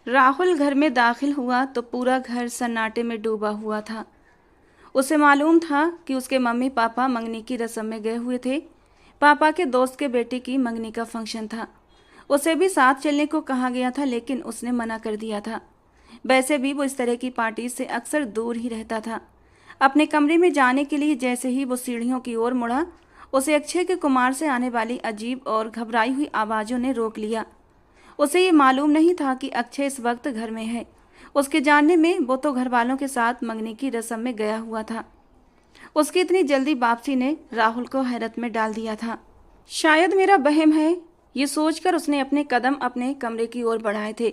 राहुल घर में दाखिल हुआ तो पूरा घर सन्नाटे में डूबा हुआ था। उसे मालूम था कि उसके मम्मी पापा मंगनी की रस्म में गए हुए थे। पापा के दोस्त के बेटे की मंगनी का फंक्शन था। उसे भी साथ चलने को कहा गया था, लेकिन उसने मना कर दिया था। वैसे भी वो इस तरह की पार्टी से अक्सर दूर ही रहता था। अपने कमरे में जाने के लिए जैसे ही वो सीढ़ियों की ओर मुड़ा, उसे अक्षय के कुमार से आने वाली अजीब और घबराई हुई आवाज़ों ने रोक लिया। उसे ये मालूम नहीं था कि अक्षय इस वक्त घर में है। उसके जानने में वो तो घर वालों के साथ मंगनी की रस्म में गया हुआ था। उसकी इतनी जल्दी वापसी ने राहुल को हैरत में डाल दिया था। शायद मेरा वहम है, ये सोचकर उसने अपने कदम अपने कमरे की ओर बढ़ाए थे।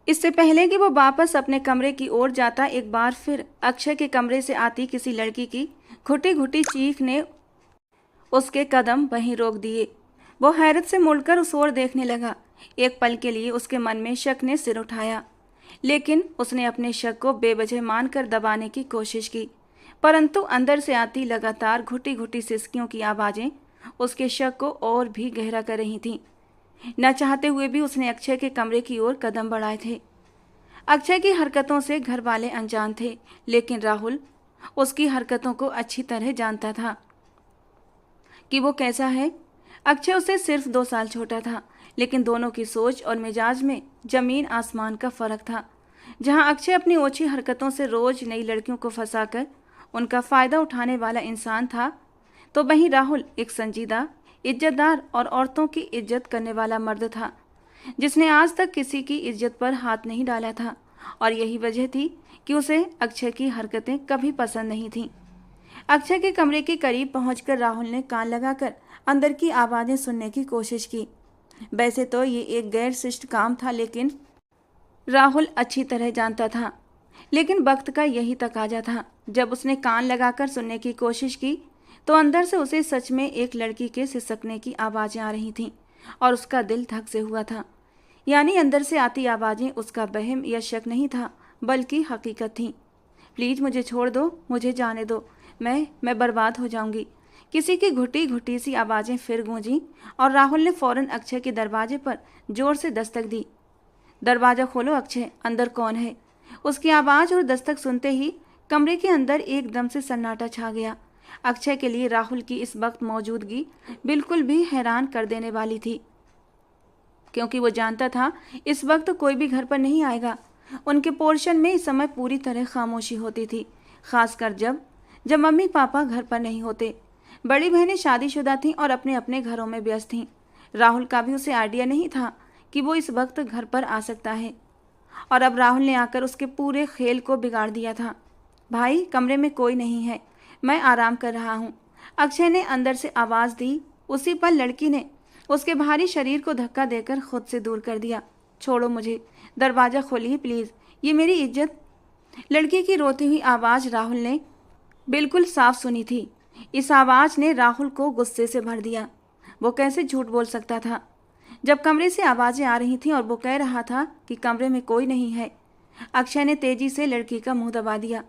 इससे पहले कि वो वापस अपने कमरे की ओर जाता, एक बार फिर अक्षय के कमरे से आती किसी लड़की की घुटी घुटी चीख ने उसके कदम वहीं रोक दिए। वो हैरत से मुड़कर उस ओर देखने लगा। एक पल के लिए उसके मन में शक ने सिर उठाया, लेकिन उसने अपने शक को बेवजह मानकर दबाने की कोशिश की। परंतु अंदर से आती लगातार घुटी घुटी सिसकियों की आवाज़ें उसके शक को और भी गहरा कर रही थीं। न चाहते हुए भी उसने अक्षय के कमरे की ओर कदम बढ़ाए थे। अक्षय की हरकतों से घर वाले अनजान थे, लेकिन राहुल उसकी हरकतों को अच्छी तरह जानता था कि वो कैसा है। अक्षय उससे सिर्फ 2 साल छोटा था, लेकिन दोनों की सोच और मिजाज में जमीन आसमान का फर्क था। जहां अक्षय अपनी ओछी हरकतों से रोज नई लड़कियों को फंसाकर उनका फायदा उठाने वाला इंसान था, तो वहीं राहुल एक संजीदा, इज्जतदार और औरतों की इज्जत करने वाला मर्द था, जिसने आज तक किसी की इज्जत पर हाथ नहीं डाला था। और यही वजह थी कि उसे अक्षय की हरकतें कभी पसंद नहीं थीं। अक्षय के कमरे के करीब पहुंचकर राहुल ने कान लगाकर अंदर की आवाज़ें सुनने की कोशिश की। वैसे तो ये एक गैर शिष्ट काम था, लेकिन राहुल अच्छी तरह जानता था। लेकिन वक्त का यही तकाजा था। जब उसने कान लगाकर सुनने की कोशिश की, तो अंदर से उसे सच में एक लड़की के सिसकने की आवाज़ें आ रही थीं और उसका दिल धक से हुआ था। यानी अंदर से आती आवाज़ें उसका वहम या शक नहीं था, बल्कि हकीकत थीं। प्लीज़ मुझे छोड़ दो, मुझे जाने दो, मैं बर्बाद हो जाऊंगी। किसी की घुटी घुटी सी आवाज़ें फिर गूंजी और राहुल ने फौरन अक्षय के दरवाजे पर जोर से दस्तक दी। दरवाज़ा खोलो अक्षय, अंदर कौन है? उसकी आवाज़ और दस्तक सुनते ही कमरे के अंदर एकदम से सन्नाटा छा गया। अक्षय के लिए राहुल की इस वक्त मौजूदगी बिल्कुल भी हैरान कर देने वाली थी, क्योंकि वो जानता था इस वक्त कोई भी घर पर नहीं आएगा। उनके पोर्शन में इस समय पूरी तरह खामोशी होती थी, खासकर जब जब मम्मी पापा घर पर नहीं होते। बड़ी बहनें शादीशुदा थीं और अपने अपने घरों में व्यस्त थीं। राहुल का भी उसे आइडिया नहीं था कि वो इस वक्त घर पर आ सकता है, और अब राहुल ने आकर उसके पूरे खेल को बिगाड़ दिया था। भाई, कमरे में कोई नहीं है, मैं आराम कर रहा हूँ, अक्षय ने अंदर से आवाज़ दी। उसी पर लड़की ने उसके भारी शरीर को धक्का देकर खुद से दूर कर दिया। छोड़ो मुझे, दरवाज़ा खोलिए प्लीज़, ये मेरी इज्जत। लड़की की रोती हुई आवाज़ राहुल ने बिल्कुल साफ सुनी थी। इस आवाज़ ने राहुल को गुस्से से भर दिया। वो कैसे झूठ बोल सकता था जब कमरे से आवाज़ें आ रही थीं और वो कह रहा था कि कमरे में कोई नहीं है। अक्षय ने तेजी से लड़की का मुंह दबा दिया।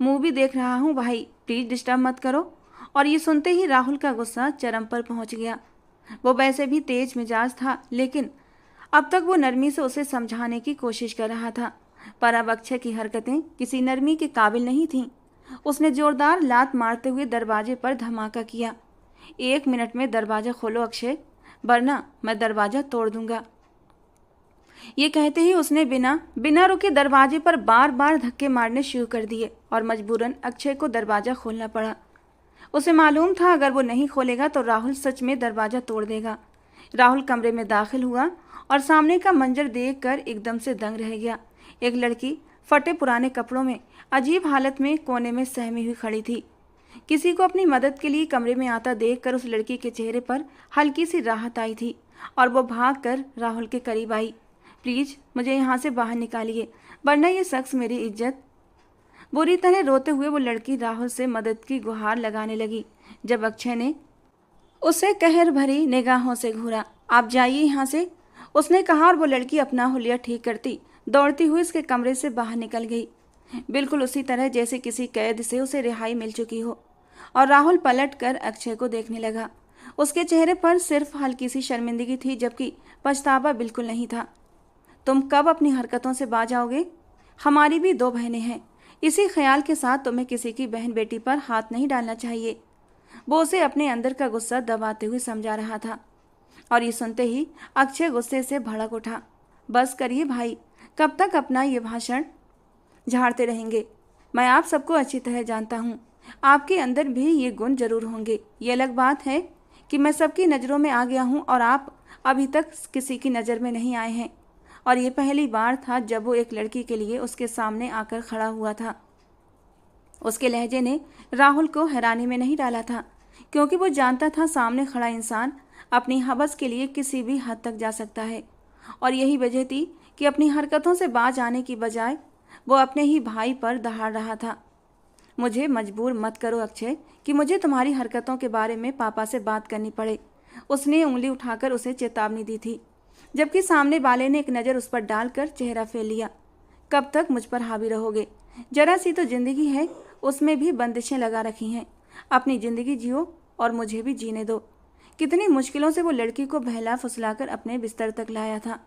मुंह भी देख रहा हूँ भाई, प्लीज़ डिस्टर्ब मत करो। और ये सुनते ही राहुल का गुस्सा चरम पर पहुँच गया। वो वैसे भी तेज मिजाज था, लेकिन अब तक वो नरमी से उसे समझाने की कोशिश कर रहा था, पर अब अक्षय की हरकतें किसी नरमी के काबिल नहीं थीं। उसने जोरदार लात मारते हुए दरवाजे पर धमाका किया। 1 मिनट में दरवाज़ा खोलो अक्षय, वरना मैं दरवाज़ा तोड़ दूंगा। ये कहते ही उसने बिना बिना रुके दरवाजे पर बार बार धक्के मारने शुरू कर दिए और मजबूरन अक्षय को दरवाज़ा खोलना पड़ा। उसे मालूम था अगर वो नहीं खोलेगा तो राहुल सच में दरवाज़ा तोड़ देगा। राहुल कमरे में दाखिल हुआ और सामने का मंजर देखकर एकदम से दंग रह गया। एक लड़की फटे पुराने कपड़ों में अजीब हालत में कोने में सहमी हुई खड़ी थी। किसी को अपनी मदद के लिए कमरे में आता देखकर उस लड़की के चेहरे पर हल्की सी राहत आई थी और वो भागकर राहुल के करीब आई। प्लीज़ मुझे यहाँ से बाहर निकालिए, वरना ये शख्स मेरी इज्जत। बुरी तरह रोते हुए वो लड़की राहुल से मदद की गुहार लगाने लगी, जब अक्षय ने उसे कहर भरी निगाहों से घूरा। आप जाइए यहाँ से, उसने कहा, और वो लड़की अपना हुलिया ठीक करती दौड़ती हुई उसके कमरे से बाहर निकल गई, बिल्कुल उसी तरह जैसे किसी कैद से उसे रिहाई मिल चुकी हो। और राहुल पलट कर अक्षय को देखने लगा। उसके चेहरे पर सिर्फ हल्की सी शर्मिंदगी थी, जबकि पछतावा बिल्कुल नहीं था। तुम कब अपनी हरकतों से बाज आओगे? हमारी भी 2 बहनें हैं। इसी ख्याल के साथ तुम्हें किसी की बहन बेटी पर हाथ नहीं डालना चाहिए। वो उसे अपने अंदर का गुस्सा दबाते हुए समझा रहा था। और ये सुनते ही अक्षय गुस्से से भड़क उठा। बस करिए भाई, कब तक अपना ये भाषण झाड़ते रहेंगे? मैं आप सबको अच्छी तरह जानता हूँ। आपके अंदर भी ये गुण जरूर होंगे। ये अलग बात है कि मैं सबकी नज़रों में आ गया हूँ और आप अभी तक किसी की नज़र में नहीं आए हैं। और ये पहली बार था जब वो एक लड़की के लिए उसके सामने आकर खड़ा हुआ था। उसके लहजे ने राहुल को हैरानी में नहीं डाला था, क्योंकि वो जानता था सामने खड़ा इंसान अपनी हवस के लिए किसी भी हद तक जा सकता है। और यही वजह थी कि अपनी हरकतों से बाज आने की बजाय वो अपने ही भाई पर दहाड़ रहा था। मुझे मजबूर मत करो अक्षय कि मुझे तुम्हारी हरकतों के बारे में पापा से बात करनी पड़े। उसने उंगली उठाकर उसे चेतावनी दी थी, जबकि सामने वाले ने एक नज़र उस पर डालकर चेहरा फेर लिया। कब तक मुझ पर हावी रहोगे? जरा सी तो जिंदगी है, उसमें भी बंदिशें लगा रखी हैं। अपनी जिंदगी जियो और मुझे भी जीने दो। कितनी मुश्किलों से वो लड़की को बहला फुसलाकर अपने बिस्तर तक लाया था,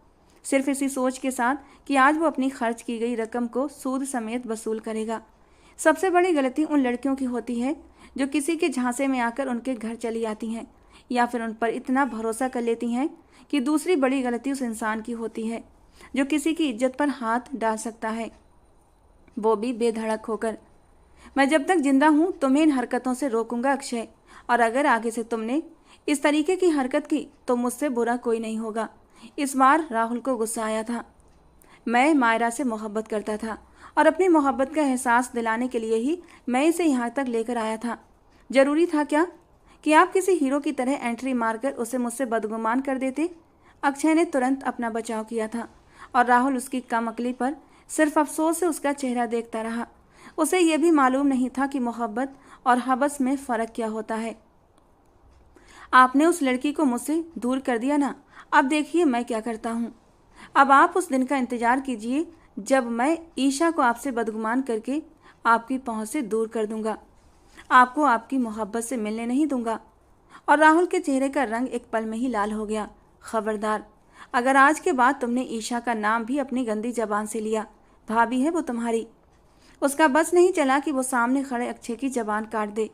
सिर्फ इसी सोच के साथ कि आज वो अपनी खर्च की गई रकम को सूद समेत वसूल करेगा। सबसे बड़ी गलती उन लड़कियों की होती है जो किसी के झांसे में आकर उनके घर चली आती हैं, या फिर उन पर इतना भरोसा कर लेती हैं कि दूसरी बड़ी गलती उस इंसान की होती है जो किसी की इज्जत पर हाथ डाल सकता है, वो भी बेधड़क होकर। मैं जब तक जिंदा हूँ तुम्हें इन हरकतों से रोकूंगा अक्षय, और अगर आगे से तुमने इस तरीके की हरकत की तो मुझसे बुरा कोई नहीं होगा। इस बार राहुल को गुस्सा आया था। मैं मायरा से मोहब्बत करता था और अपनी मोहब्बत का एहसास दिलाने के लिए ही मैं इसे यहाँ तक लेकर आया था। जरूरी था क्या कि आप किसी हीरो की तरह एंट्री मारकर उसे मुझसे बदगुमान कर देते? अक्षय ने तुरंत अपना बचाव किया था और राहुल उसकी कम अकली पर सिर्फ अफसोस से उसका चेहरा देखता रहा। उसे यह भी मालूम नहीं था कि मोहब्बत और हवस में फ़र्क क्या होता है। आपने उस लड़की को मुझसे दूर कर दिया ना, अब देखिए मैं क्या करता हूँ। अब आप उस दिन का इंतज़ार कीजिए जब मैं ईशा को आपसे बदगुमान करके आपकी पहुँच से दूर कर दूंगा। आपको आपकी मोहब्बत से मिलने नहीं दूंगा। और राहुल के चेहरे का रंग एक पल में ही लाल हो गया। खबरदार, अगर आज के बाद तुमने ईशा का नाम भी अपनी गंदी जबान से लिया, भाभी है वो तुम्हारी। उसका बस नहीं चला कि वो सामने खड़े अक्षय की जबान काट दे।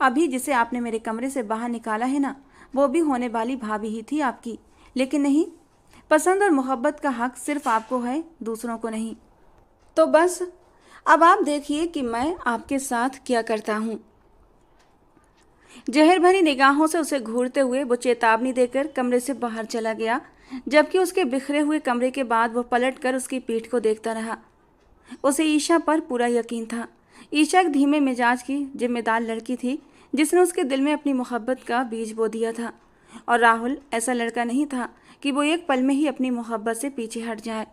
अभी जिसे आपने मेरे कमरे से बाहर निकाला है ना, वो भी होने वाली भाभी ही थी आपकी। लेकिन नहीं, पसंद और मोहब्बत का हक सिर्फ आपको है, दूसरों को नहीं। तो बस अब आप देखिए कि मैं आपके साथ क्या करता हूँ। जहर भरी निगाहों से उसे घूरते हुए वो चेतावनी देकर कमरे से बाहर चला गया, जबकि उसके बिखरे हुए कमरे के बाद वो पलटकर उसकी पीठ को देखता रहा। उसे ईशा पर पूरा यकीन था। ईशा एक धीमे मिजाज की जिम्मेदार लड़की थी जिसने उसके दिल में अपनी मोहब्बत का बीज बो दिया था। और राहुल ऐसा लड़का नहीं था कि वो एक पल में ही अपनी मोहब्बत से पीछे हट जाए।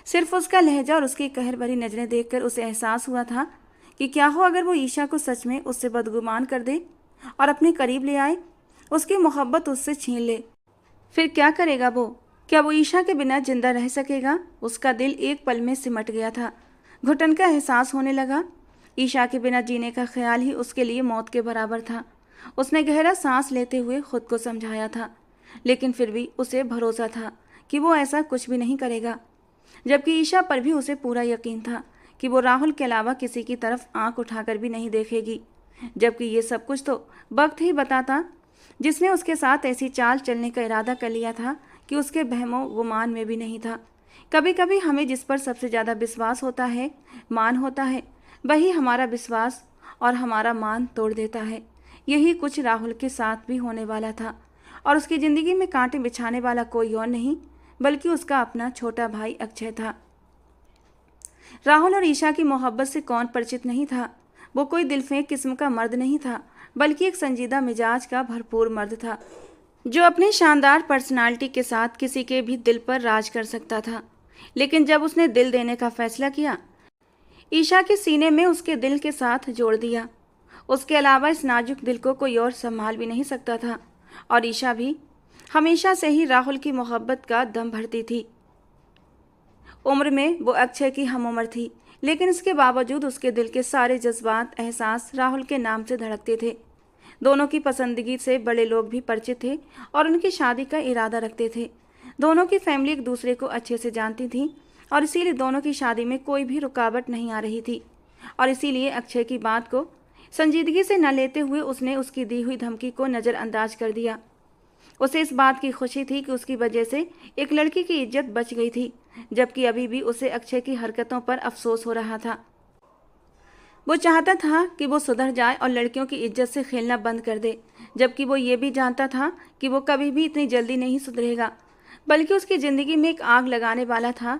सिर्फ उसका लहजा और उसकी कहर भरी नज़रें देखकर उसे एहसास हुआ था कि क्या हो अगर वो ईशा को सच में उससे बदगुमान कर दे और अपने करीब ले आए, उसकी मोहब्बत उससे छीन ले। फिर क्या करेगा वो? क्या वो ईशा के बिना जिंदा रह सकेगा? उसका दिल एक पल में सिमट गया था। घुटन का एहसास होने लगा। ईशा के बिना जीने का ख्याल ही उसके लिए मौत के बराबर था। उसने गहरा सांस लेते हुए खुद को समझाया था, लेकिन फिर भी उसे भरोसा था कि वो ऐसा कुछ भी नहीं करेगा। जबकि ईशा पर भी उसे पूरा यकीन था कि वो राहुल के अलावा किसी की तरफ आंख उठाकर भी नहीं देखेगी। जबकि ये सब कुछ तो वक्त ही बताता, जिसने उसके साथ ऐसी चाल चलने का इरादा कर लिया था कि उसके बहमो गुमान में भी नहीं था। कभी कभी हमें जिस पर सबसे ज़्यादा विश्वास होता है, मान होता है, वही हमारा विश्वास और हमारा मान तोड़ देता है। यही कुछ राहुल के साथ भी होने वाला था। और उसकी ज़िंदगी में कांटे बिछाने वाला कोई और नहीं बल्कि उसका अपना छोटा भाई अक्षय था। राहुल और ईशा की मोहब्बत से कौन परिचित नहीं था। वो कोई दिलफेंक किस्म का मर्द नहीं था, बल्कि एक संजीदा मिजाज का भरपूर मर्द था जो अपनी शानदार पर्सनालिटी के साथ किसी के भी दिल पर राज कर सकता था। लेकिन जब उसने दिल देने का फैसला किया, ईशा के सीने में उसके दिल के साथ जोड़ दिया। उसके अलावा इस नाजुक दिल को कोई और संभाल भी नहीं सकता था। और ईशा भी हमेशा से ही राहुल की मोहब्बत का दम भरती थी। उम्र में वो अक्षय की हम उम्र थी, लेकिन इसके बावजूद उसके दिल के सारे जज्बात एहसास राहुल के नाम से धड़कते थे। दोनों की पसंदगी से बड़े लोग भी परिचित थे और उनकी शादी का इरादा रखते थे। दोनों की फैमिली एक दूसरे को अच्छे से जानती थी और इसीलिए दोनों की शादी में कोई भी रुकावट नहीं आ रही थी। और इसीलिए अक्षय की बात को संजीदगी से न लेते हुए उसने उसकी दी हुई धमकी को नज़रअंदाज कर दिया। उसे इस बात की खुशी थी कि उसकी वजह से एक लड़की की इज्जत बच गई थी, जबकि अभी भी उसे अक्षय की हरकतों पर अफसोस हो रहा था। वो चाहता था कि वो सुधर जाए और लड़कियों की इज्जत से खेलना बंद कर दे, जबकि वो ये भी जानता था कि वो कभी भी इतनी जल्दी नहीं सुधरेगा, बल्कि उसकी ज़िंदगी में एक आग लगाने वाला था,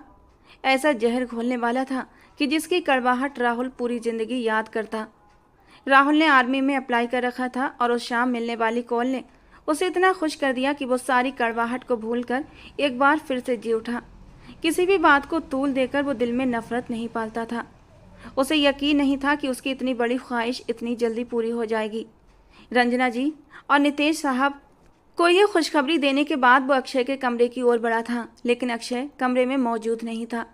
ऐसा जहर घोलने वाला था कि जिसकी कड़वाहट राहुल पूरी ज़िंदगी याद करता। राहुल ने आर्मी में अप्लाई कर रखा था और उस शाम मिलने वाली कॉल ने उसे इतना खुश कर दिया कि वो सारी कड़वाहट को भूलकर एक बार फिर से जी उठा। किसी भी बात को तूल देकर वो दिल में नफरत नहीं पालता था। उसे यकीन नहीं था कि उसकी इतनी बड़ी ख्वाहिश इतनी जल्दी पूरी हो जाएगी। रंजना जी और नितेश साहब को ये खुशखबरी देने के बाद वो अक्षय के कमरे की ओर बढ़ा था, लेकिन अक्षय कमरे में मौजूद नहीं था।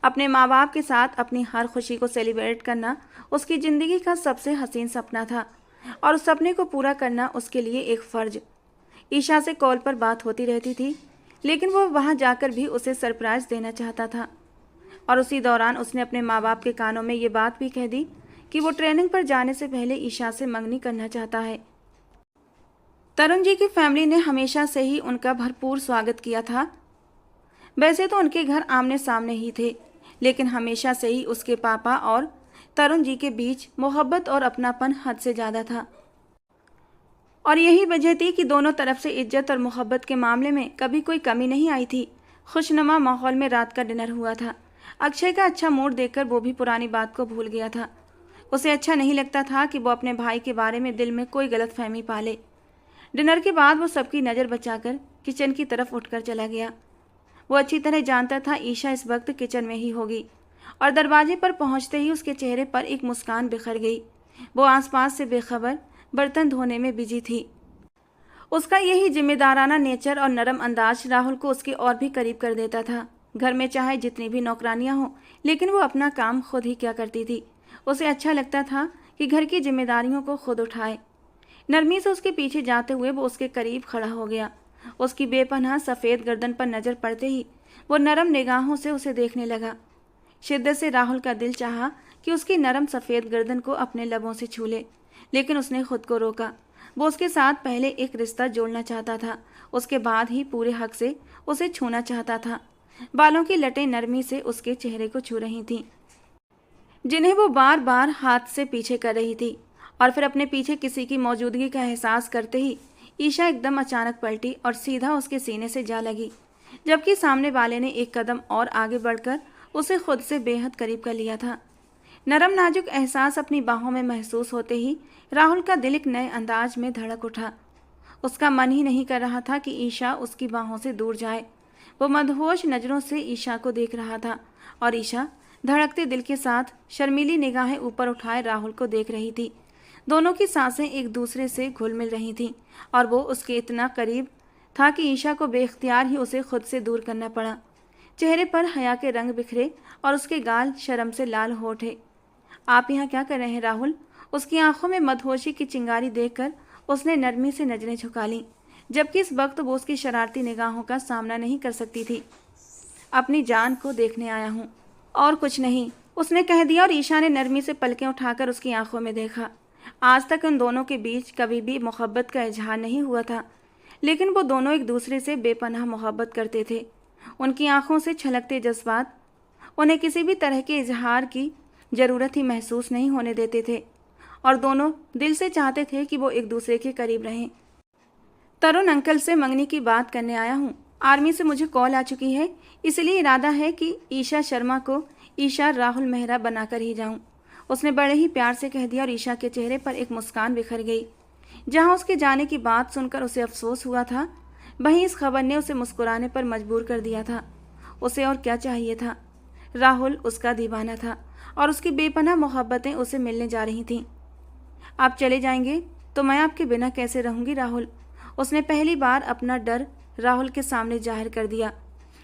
अपने माँ बाप के साथ अपनी हर खुशी को सेलिब्रेट करना उसकी ज़िंदगी का सबसे हसीन सपना था और उस सपने को पूरा करना उसके लिए एक फ़र्ज। ईशा से कॉल पर बात होती रहती थी, लेकिन वो वहाँ जाकर भी उसे सरप्राइज़ देना चाहता था। और उसी दौरान उसने अपने माँ बाप के कानों में ये बात भी कह दी कि वो ट्रेनिंग पर जाने से पहले ईशा से मंगनी करना चाहता है। तरुण जी की फैमिली ने हमेशा से ही उनका भरपूर स्वागत किया था। वैसे तो उनके घर आमने सामने ही थे, लेकिन हमेशा से ही उसके पापा और तरुण जी के बीच मोहब्बत और अपनापन हद से ज़्यादा था। और यही वजह थी कि दोनों तरफ से इज्जत और मोहब्बत के मामले में कभी कोई कमी नहीं आई थी। खुशनुमा माहौल में रात का डिनर हुआ था। अक्षय का अच्छा मूड देखकर वो भी पुरानी बात को भूल गया था। उसे अच्छा नहीं लगता था कि वो अपने भाई के बारे में दिल में कोई गलतफहमी पाले। डिनर के बाद वो सबकी नज़र बचाकर किचन की तरफ उठकर चला गया। वो अच्छी तरह जानता था ईशा इस वक्त किचन में ही होगी और दरवाजे पर पहुंचते ही उसके चेहरे पर एक मुस्कान बिखर गई। वो आसपास से बेखबर बर्तन धोने में बिजी थी। उसका यही जिम्मेदाराना नेचर और नरम अंदाज राहुल को उसके और भी करीब कर देता था। घर में चाहे जितनी भी नौकरानियां हों, लेकिन वो अपना काम खुद ही किया करती थी। उसे अच्छा लगता था कि घर की जिम्मेदारियों को खुद उठाए। नरमी से उसके पीछे जाते हुए वो उसके करीब खड़ा हो गया। उसकी बेपनाह सफ़ेद गर्दन पर नज़र पड़ते ही वो नरम निगाहों से उसे देखने लगा। शिद्दत से राहुल का दिल चाहा कि उसकी नरम सफ़ेद गर्दन को अपने लबों से छू ले, लेकिन उसने खुद को रोका। वो उसके साथ पहले एक रिश्ता जोड़ना चाहता था, उसके बाद ही पूरे हक से उसे छूना चाहता था। बालों की लटें नरमी से उसके चेहरे को छू रही थीं, जिन्हें वो बार बार हाथ से पीछे कर रही थी। और फिर अपने पीछे किसी की मौजूदगी का एहसास करते ही ईशा एकदम अचानक पलटी और सीधा उसके सीने से जा लगी, जबकि सामने वाले ने एक कदम और आगे बढ़कर उसे खुद से बेहद करीब कर लिया था। नरम नाजुक एहसास अपनी बाहों में महसूस होते ही राहुल का दिल एक नए अंदाज में धड़क उठा। उसका मन ही नहीं कर रहा था कि ईशा उसकी बाहों से दूर जाए। वो मदहोश नज़रों से ईशा को देख रहा था और ईशा धड़कते दिल के साथ शर्मीली निगाहें ऊपर उठाए राहुल को देख रही थी। दोनों की सांसें एक दूसरे से घुल मिल रही थीं और वो उसके इतना करीब था कि ईशा को बेख्तियार ही उसे खुद से दूर करना पड़ा। चेहरे पर हया के रंग बिखरे और उसके गाल शर्म से लाल हो उठे। आप यहाँ क्या कर रहे हैं राहुल? उसकी आंखों में मदहोशी की चिंगारी देखकर उसने नरमी से नजरें झुका लीं, जबकि इस वक्त वो उसकी शरारती निगाहों का सामना नहीं कर सकती थी। अपनी जान को देखने आया हूँ, और कुछ नहीं, उसने कह दिया और ईशा ने नरमी से पलकें उठाकर उसकी आंखों में देखा। आज तक उन दोनों के बीच कभी भी मोहब्बत का इजहार नहीं हुआ था, लेकिन वो दोनों एक दूसरे से बेपनाह मोहब्बत करते थे। उनकी आंखों से छलकते जज्बात उन्हें किसी भी तरह के इजहार की ज़रूरत ही महसूस नहीं होने देते थे और दोनों दिल से चाहते थे कि वो एक दूसरे के करीब रहें। तरुण अंकल से मंगनी की बात करने आया हूँ। आर्मी से मुझे कॉल आ चुकी है, इसलिए इरादा है कि ईशा शर्मा को ईशा राहुल मेहरा बनाकर ही जाऊँ। उसने बड़े ही प्यार से कह दिया और ईशा के चेहरे पर एक मुस्कान बिखर गई। जहाँ उसके जाने की बात सुनकर उसे अफसोस हुआ था, वहीं इस खबर ने उसे मुस्कुराने पर मजबूर कर दिया था। उसे और क्या चाहिए था? राहुल उसका दीवाना था और उसकी बेपनाह मोहब्बतें उसे मिलने जा रही थीं। आप चले जाएंगे तो मैं आपके बिना कैसे रहूँगी राहुल? उसने पहली बार अपना डर राहुल के सामने जाहिर कर दिया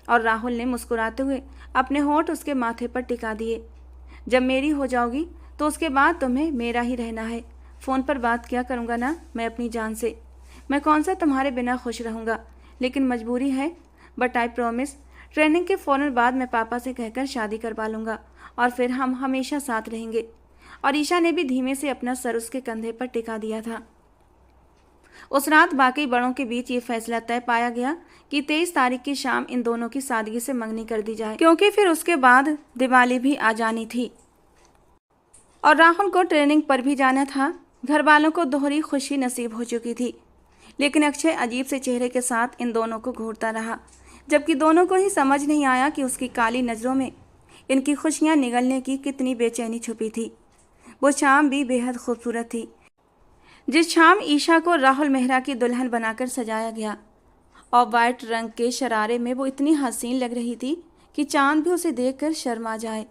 और राहुल ने मुस्कुराते हुए अपने होंठ उसके माथे पर टिका दिए। जब मेरी हो जाओगी तो उसके बाद तुम्हें मेरा ही रहना है। फ़ोन पर बात किया करूँगा ना मैं अपनी जान से। मैं कौन सा तुम्हारे बिना खुश रहूँगा, लेकिन मजबूरी है, बट आई प्रॉमिस, ट्रेनिंग के फ़ौरन बाद मैं पापा से कहकर शादी करवा लूँगा और फिर हम हमेशा साथ रहेंगे। और ईशा ने भी धीमे से अपना सर उसके कंधे पर टिका दिया था। उस रात बाकी बड़ों के बीच ये फैसला तय पाया गया कि 23 तारीख की शाम इन दोनों की सादगी से मंगनी कर दी जाए, क्योंकि फिर उसके बाद दिवाली भी आ जानी थी और राहुल को ट्रेनिंग पर भी जाना था। घर वालों को दोहरी खुशी नसीब हो चुकी थी, लेकिन अक्षय अजीब से चेहरे के साथ इन दोनों को घूरता रहा, जबकि दोनों को ही समझ नहीं आया कि उसकी काली नज़रों में इनकी खुशियां निगलने की कितनी बेचैनी छुपी थी। वो शाम भी बेहद खूबसूरत थी, जिस शाम ईशा को राहुल मेहरा की दुल्हन बनाकर सजाया गया और वाइट रंग के शरारे में वो इतनी हसीन लग रही थी कि चांद भी उसे देखकर शर्मा जाए।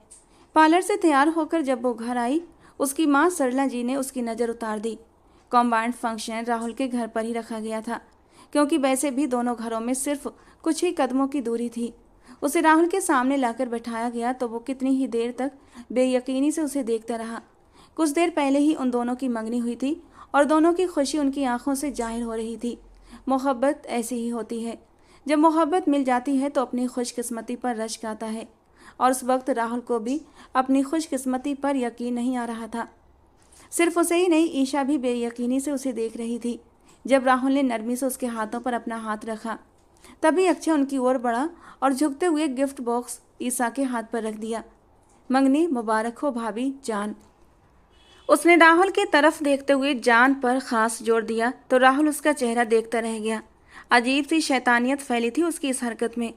पार्लर से तैयार होकर जब वो घर आई, उसकी माँ सरला जी ने उसकी नज़र उतार दी। कॉम्बाइंड फंक्शन राहुल के घर पर ही रखा गया था, क्योंकि वैसे भी दोनों घरों में सिर्फ कुछ ही कदमों की दूरी थी। उसे राहुल के सामने लाकर बैठाया गया तो वो कितनी ही देर तक बेयकीनी से उसे देखता रहा। कुछ देर पहले ही उन दोनों की मंगनी हुई थी और दोनों की खुशी उनकी आंखों से जाहिर हो रही थी। मोहब्बत ऐसी ही होती है, जब मोहब्बत मिल जाती है तो अपनी खुशकिस्मती पर रश गाता है, और उस वक्त राहुल को भी अपनी खुशकिस्मती पर यकीन नहीं आ रहा था। सिर्फ उसे ही नहीं, ईशा भी बेयकीनी से उसे देख रही थी। जब राहुल ने नरमी से उसके हाथों पर अपना हाथ रखा, तभी अक्षय उनकी ओर बढ़ा और झुकते हुए गिफ्ट बॉक्स ईशा के हाथ पर रख दिया। मंगनी मुबारक हो भाभी जान। उसने राहुल की तरफ देखते हुए जान पर खास जोर दिया तो राहुल उसका चेहरा देखता रह गया। अजीब सी शैतानियत फैली थी उसकी इस हरकत में,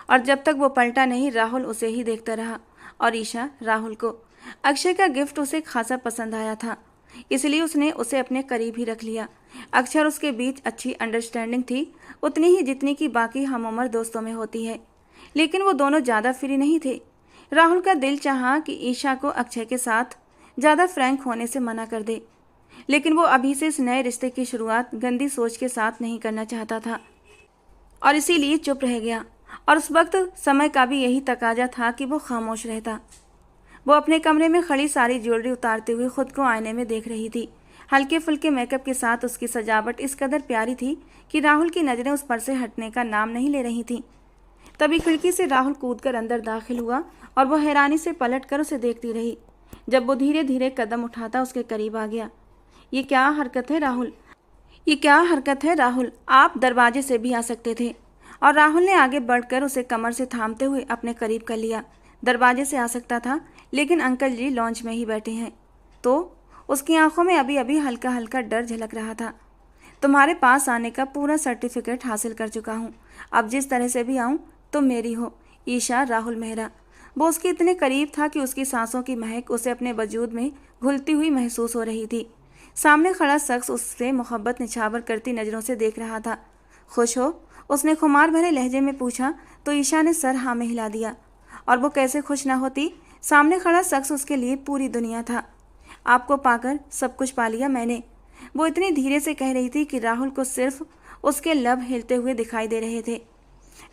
और जब तक वो पलटा नहीं राहुल उसे ही देखता रहा और ईशा राहुल को। अक्षय का गिफ्ट उसे खासा पसंद आया था, इसलिए उसने उसे अपने करीब ही रख लिया। अक्षय और उसके बीच अच्छी अंडरस्टैंडिंग थी, उतनी ही जितनी कि बाकी हम उम्र दोस्तों में होती है, लेकिन वो दोनों ज़्यादा फ्री नहीं थे। राहुल का दिल चाहा कि ईशा को अक्षय के साथ ज़्यादा फ्रैंक होने से मना कर दे, लेकिन वो अभी से इस नए रिश्ते की शुरुआत गंदी सोच के साथ नहीं करना चाहता था और इसीलिए चुप रह गया। और उस वक्त समय का भी यही तकाजा था कि वो खामोश रहता। वो अपने कमरे में खड़ी सारी ज्वेलरी उतारते हुए खुद को आईने में देख रही थी। हल्के फुल्के मेकअप के साथ उसकी सजावट इस कदर प्यारी थी कि राहुल की नज़रें उस पर से हटने का नाम नहीं ले रही थीं। तभी खिड़की से राहुल कूदकर अंदर दाखिल हुआ और वो हैरानी से पलट कर उसे देखती रही। जब वो धीरे धीरे कदम उठाता उसके करीब आ गया। ये क्या हरकत है राहुल, ये क्या हरकत है राहुल, आप दरवाजे से भी आ सकते थे। और राहुल ने आगे बढ़कर उसे कमर से थामते हुए अपने करीब कर लिया। दरवाजे से आ सकता था, लेकिन अंकल जी लॉन्च में ही बैठे हैं। तो उसकी आंखों में अभी अभी हल्का हल्का डर झलक रहा था। तुम्हारे पास आने का पूरा सर्टिफिकेट हासिल कर चुका हूँ, अब जिस तरह से भी आऊँ तुम मेरी हो। ईशा राहुल मेहरा। वो उसके इतने करीब था कि उसकी सांसों की महक उसे अपने वजूद में घुलती हुई महसूस हो रही थी। सामने खड़ा शख्स उससे मोहब्बत निछावर करती नज़रों से देख रहा था। खुश हो? उसने खुमार भरे लहजे में पूछा तो ईशा ने सर हाँ में हिला दिया। और वो कैसे खुश ना होती, सामने खड़ा शख्स उसके लिए पूरी दुनिया था। आपको पाकर सब कुछ पा लिया मैंने, वो इतनी धीरे से कह रही थी कि राहुल को सिर्फ उसके लब हिलते हुए दिखाई दे रहे थे।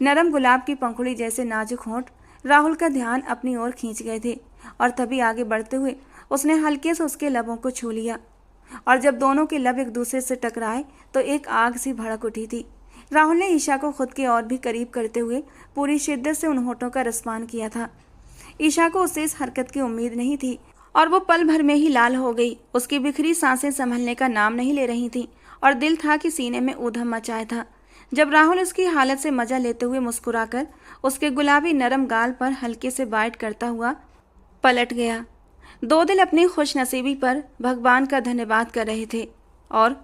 नरम गुलाब की पंखुड़ी जैसे नाजुक होंठ राहुल का ध्यान अपनी ओर खींच गए थे, और तभी आगे बढ़ते हुए उसने हल्के से उसके लबों को छू लिया। और जब दोनों के लब एक दूसरे से टकराए तो एक आग सी भड़क उठी थी। राहुल ने ईशा को खुद के और भी करीब करते हुए पूरी शिद्दत से उन होठों का रसपान किया था। ईशा को उससे इस हरकत की उम्मीद नहीं थी और वो पल भर में ही लाल हो गई। उसकी बिखरी सांसें संभलने का नाम नहीं ले रही थीं और दिल था कि सीने में ऊधम मचाया था। जब राहुल उसकी हालत से मजा लेते हुए मुस्कुराकर उसके गुलाबी नरम गाल पर हल्के से बाइट करता हुआ पलट गया। दो दिल अपनी खुशनसीबी पर भगवान का धन्यवाद कर रहे थे और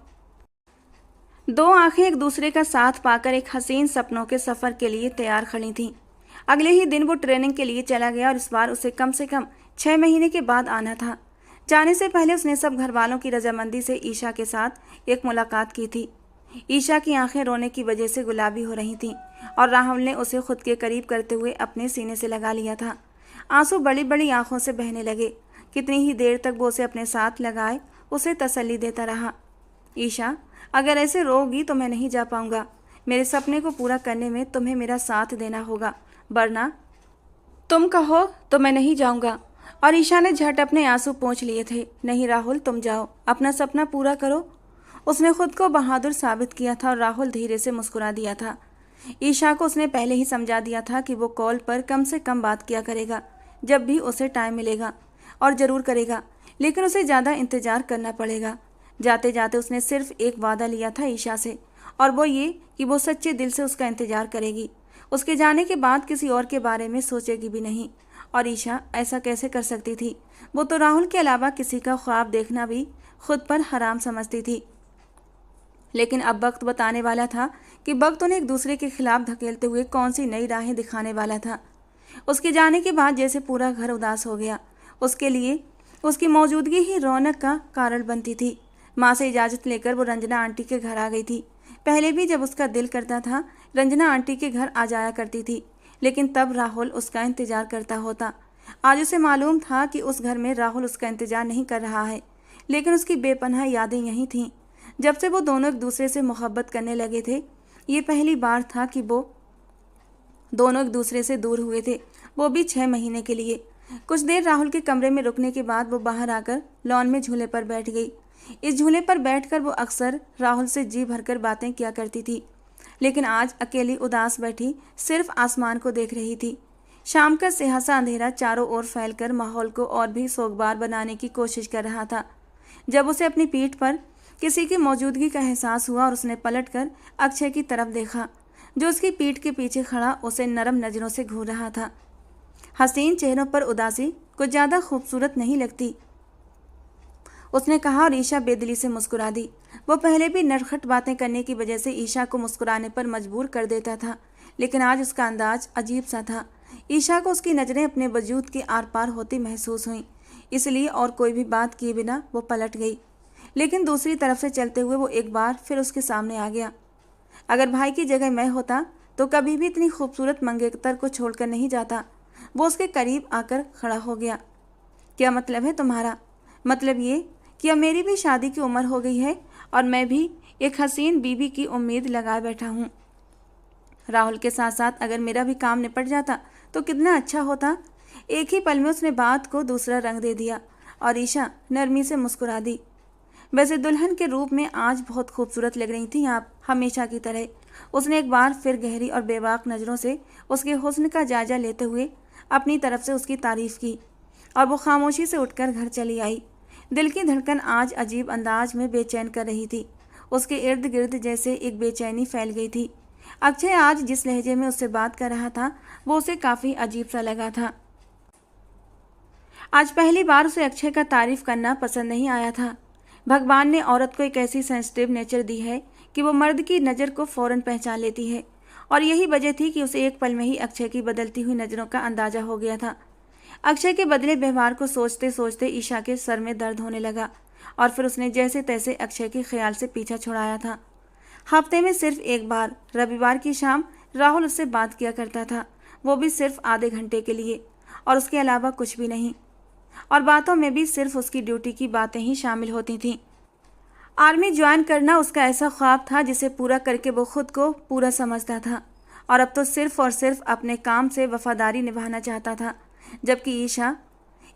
दो आंखें एक दूसरे का साथ पाकर एक हसीन सपनों के सफ़र के लिए तैयार खड़ी थीं। अगले ही दिन वो ट्रेनिंग के लिए चला गया और इस बार उसे कम से कम 6 महीने के बाद आना था। जाने से पहले उसने सब घर वालों की रजामंदी से ईशा के साथ एक मुलाकात की थी। ईशा की आंखें रोने की वजह से गुलाबी हो रही थीं और राहुल ने उसे खुद के करीब करते हुए अपने सीने से लगा लिया था। आंसू बड़ी बड़ी आंखों से बहने लगे। कितनी ही देर तक वो उसे अपने साथ लगाए उसे तसल्ली देता रहा। ईशा, अगर ऐसे रोगी तो मैं नहीं जा पाऊंगा। मेरे सपने को पूरा करने में तुम्हें मेरा साथ देना होगा, वरना तुम कहो तो मैं नहीं जाऊंगा। और ईशा ने झट अपने आंसू पोंछ लिए थे। नहीं राहुल, तुम जाओ, अपना सपना पूरा करो। उसने खुद को बहादुर साबित किया था और राहुल धीरे से मुस्कुरा दिया था। ईशा को उसने पहले ही समझा दिया था कि वो कॉल पर कम से कम बात किया करेगा जब भी उसे टाइम मिलेगा, और ज़रूर करेगा, लेकिन उसे ज़्यादा इंतज़ार करना पड़ेगा। जाते जाते उसने सिर्फ एक वादा लिया था ईशा से, और वो ये कि वो सच्चे दिल से उसका इंतज़ार करेगी। उसके जाने के बाद किसी और के बारे में सोचेगी भी नहीं। और ईशा ऐसा कैसे कर सकती थी? वो तो राहुल के अलावा किसी का ख्वाब देखना भी खुद पर हराम समझती थी। लेकिन अब वक्त बताने वाला था कि वक्त उन्हें एक दूसरे के खिलाफ धकेलते हुए कौन सी नई राहें दिखाने वाला था। उसके जाने के बाद जैसे पूरा घर उदास हो गया। उसके लिए उसकी मौजूदगी ही रौनक का कारण बनती थी। माँ से इजाज़त लेकर वो रंजना आंटी के घर आ गई थी। पहले भी जब उसका दिल करता था रंजना आंटी के घर आ जाया करती थी, लेकिन तब राहुल उसका इंतज़ार करता होता। आज उसे मालूम था कि उस घर में राहुल उसका इंतज़ार नहीं कर रहा है, लेकिन उसकी बेपनाह यादें यहीं थीं। जब से वो दोनों एक दूसरे से मोहब्बत करने लगे थे, ये पहली बार था कि वो दोनों एक दूसरे से दूर हुए थे, वो भी 6 महीने के लिए। कुछ देर राहुल के कमरे में रुकने के बाद वो बाहर आकर लॉन में झूले पर बैठ गई। इस झूले पर बैठकर वो अक्सर राहुल से जी भरकर बातें किया करती थी, लेकिन आज अकेली उदास बैठी सिर्फ आसमान को देख रही थी। शाम का सियासा अंधेरा चारों ओर फैलकर माहौल को और भी सोगवार बनाने की कोशिश कर रहा था। जब उसे अपनी पीठ पर किसी की मौजूदगी का एहसास हुआ और उसने पलटकर अक्षय की तरफ देखा, जो उसकी पीठ के पीछे खड़ा उसे नरम नज़रों से घूर रहा था। हसीन चेहरों पर उदासी कुछ ज़्यादा खूबसूरत नहीं लगती, उसने कहा, और ईशा बेदिली से मुस्कुरा दी। वो पहले भी नटखट बातें करने की वजह से ईशा को मुस्कुराने पर मजबूर कर देता था, लेकिन आज उसका अंदाज अजीब सा था। ईशा को उसकी नज़रें अपने वजूद के आर पार होती महसूस हुईं, इसलिए और कोई भी बात किए बिना वो पलट गई। लेकिन दूसरी तरफ से चलते हुए वो एक बार फिर उसके सामने आ गया। अगर भाई की जगह मैं होता तो कभी भी इतनी खूबसूरत मंगेतर को छोड़कर नहीं जाता। वो उसके करीब आकर खड़ा हो गया। क्या मतलब है तुम्हारा? मतलब ये कि अब मेरी भी शादी की उम्र हो गई है और मैं भी एक हसीन बीवी की उम्मीद लगाए बैठा हूँ। राहुल के साथ साथ अगर मेरा भी काम निपट जाता तो कितना अच्छा होता। एक ही पल में उसने बात को दूसरा रंग दे दिया और ईशा नरमी से मुस्कुरा दी। वैसे दुल्हन के रूप में आज बहुत खूबसूरत लग रही थी आप, हमेशा की तरह। उसने एक बार फिर गहरी और बेबाक नज़रों से उसके हुस्न का जायजा लेते हुए अपनी तरफ से उसकी तारीफ की और वो खामोशी से उठकर घर चली आई। दिल की धड़कन आज अजीब अंदाज में बेचैन कर रही थी। उसके इर्द गिर्द जैसे एक बेचैनी फैल गई थी। अक्षय आज जिस लहजे में उससे बात कर रहा था वो उसे काफ़ी अजीब सा लगा था। आज पहली बार उसे अक्षय का तारीफ करना पसंद नहीं आया था। भगवान ने औरत को एक ऐसी सेंसिटिव नेचर दी है कि वो मर्द की नज़र को फ़ौरन पहचान लेती है, और यही वजह थी कि उसे एक पल में ही अक्षय की बदलती हुई नज़रों का अंदाज़ा हो गया था। अक्षय के बदले व्यवहार को सोचते सोचते ईशा के सर में दर्द होने लगा और फिर उसने जैसे तैसे अक्षय के ख्याल से पीछा छुड़ाया था। हफ्ते में सिर्फ एक बार रविवार की शाम राहुल उससे बात किया करता था, वो भी सिर्फ आधे घंटे के लिए, और उसके अलावा कुछ भी नहीं। और बातों में भी सिर्फ उसकी ड्यूटी की बातें ही शामिल होती थीं। आर्मी ज्वाइन करना उसका ऐसा ख्वाब था जिसे पूरा करके वो खुद को पूरा समझता था, और अब तो सिर्फ और सिर्फ अपने काम से वफादारी निभाना चाहता था। जबकि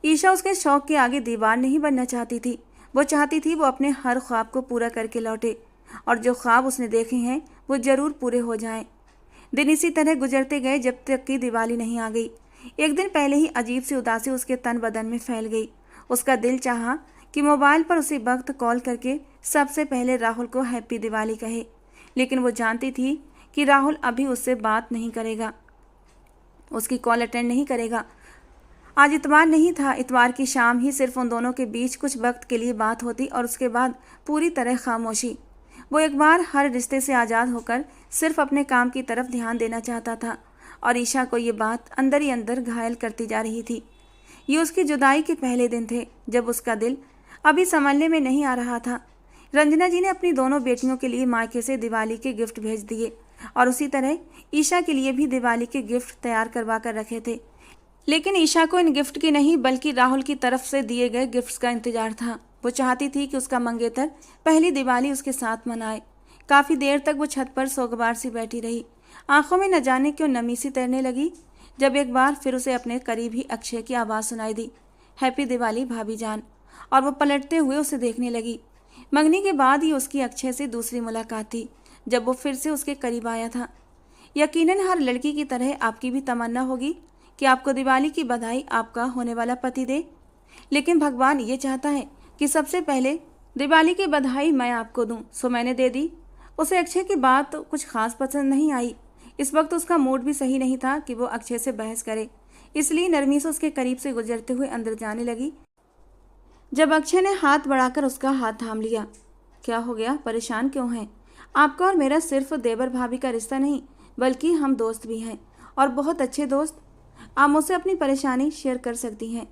ईशा उसके शौक़ के आगे दीवार नहीं बनना चाहती थी। वो चाहती थी वो अपने हर ख्वाब को पूरा करके लौटे, और जो ख्वाब उसने देखे हैं वो ज़रूर पूरे हो जाएं। दिन इसी तरह गुजरते गए जब तक कि दिवाली नहीं आ गई। एक दिन पहले ही अजीब सी उदासी उसके तन बदन में फैल गई। उसका दिल चाहा कि मोबाइल पर उसी वक्त कॉल करके सबसे पहले राहुल को हैप्पी दिवाली कहे, लेकिन वो जानती थी कि राहुल अभी उससे बात नहीं करेगा, उसकी कॉल अटेंड नहीं करेगा। आज इतवार नहीं था। इतवार की शाम ही सिर्फ उन दोनों के बीच कुछ वक्त के लिए बात होती और उसके बाद पूरी तरह खामोशी। वो एक बार हर रिश्ते से आज़ाद होकर सिर्फ अपने काम की तरफ ध्यान देना चाहता था, और ईशा को ये बात अंदर ही अंदर घायल करती जा रही थी। ये उसकी जुदाई के पहले दिन थे जब उसका दिल अभी संभलने में नहीं आ रहा था। रंजना जी ने अपनी दोनों बेटियों के लिए मायके से दिवाली के गिफ्ट भेज दिए, और उसी तरह ईशा के लिए भी दिवाली के गिफ्ट तैयार करवा कर रखे थे। लेकिन ईशा को इन गिफ्ट की नहीं बल्कि राहुल की तरफ से दिए गए गिफ्ट्स का इंतजार था। वो चाहती थी कि उसका मंगेतर पहली दिवाली उसके साथ मनाए। काफ़ी देर तक वो छत पर सोगवार सी बैठी रही। आंखों में न जाने क्यों नमी सी तैरने लगी जब एक बार फिर उसे अपने करीब ही अक्षय की आवाज़ सुनाई दी, हैप्पी दिवाली भाभी जान। और वो पलटते हुए उसे देखने लगी। मंगनी के बाद ही उसकी अक्षय से दूसरी मुलाकात थी जब वो फिर से उसके करीब आया था। यकीनन हर लड़की की तरह आपकी भी तमन्ना होगी कि आपको दिवाली की बधाई आपका होने वाला पति दे, लेकिन भगवान ये चाहता है कि सबसे पहले दिवाली की बधाई मैं आपको दूं, सो मैंने दे दी। उसे अक्षय की बात तो कुछ खास पसंद नहीं आई। इस वक्त उसका मूड भी सही नहीं था कि वो अक्षय से बहस करे, इसलिए नरमी से उसके करीब से गुजरते हुए अंदर जाने लगी। जब अक्षय ने हाथ बढ़ाकर उसका हाथ थाम लिया। क्या हो गया, परेशान क्यों हैं? आपका और मेरा सिर्फ देवर भाभी का रिश्ता नहीं, बल्कि हम दोस्त भी हैं, और बहुत अच्छे दोस्त। आप मुझसे अपनी परेशानी शेयर कर सकती हैं।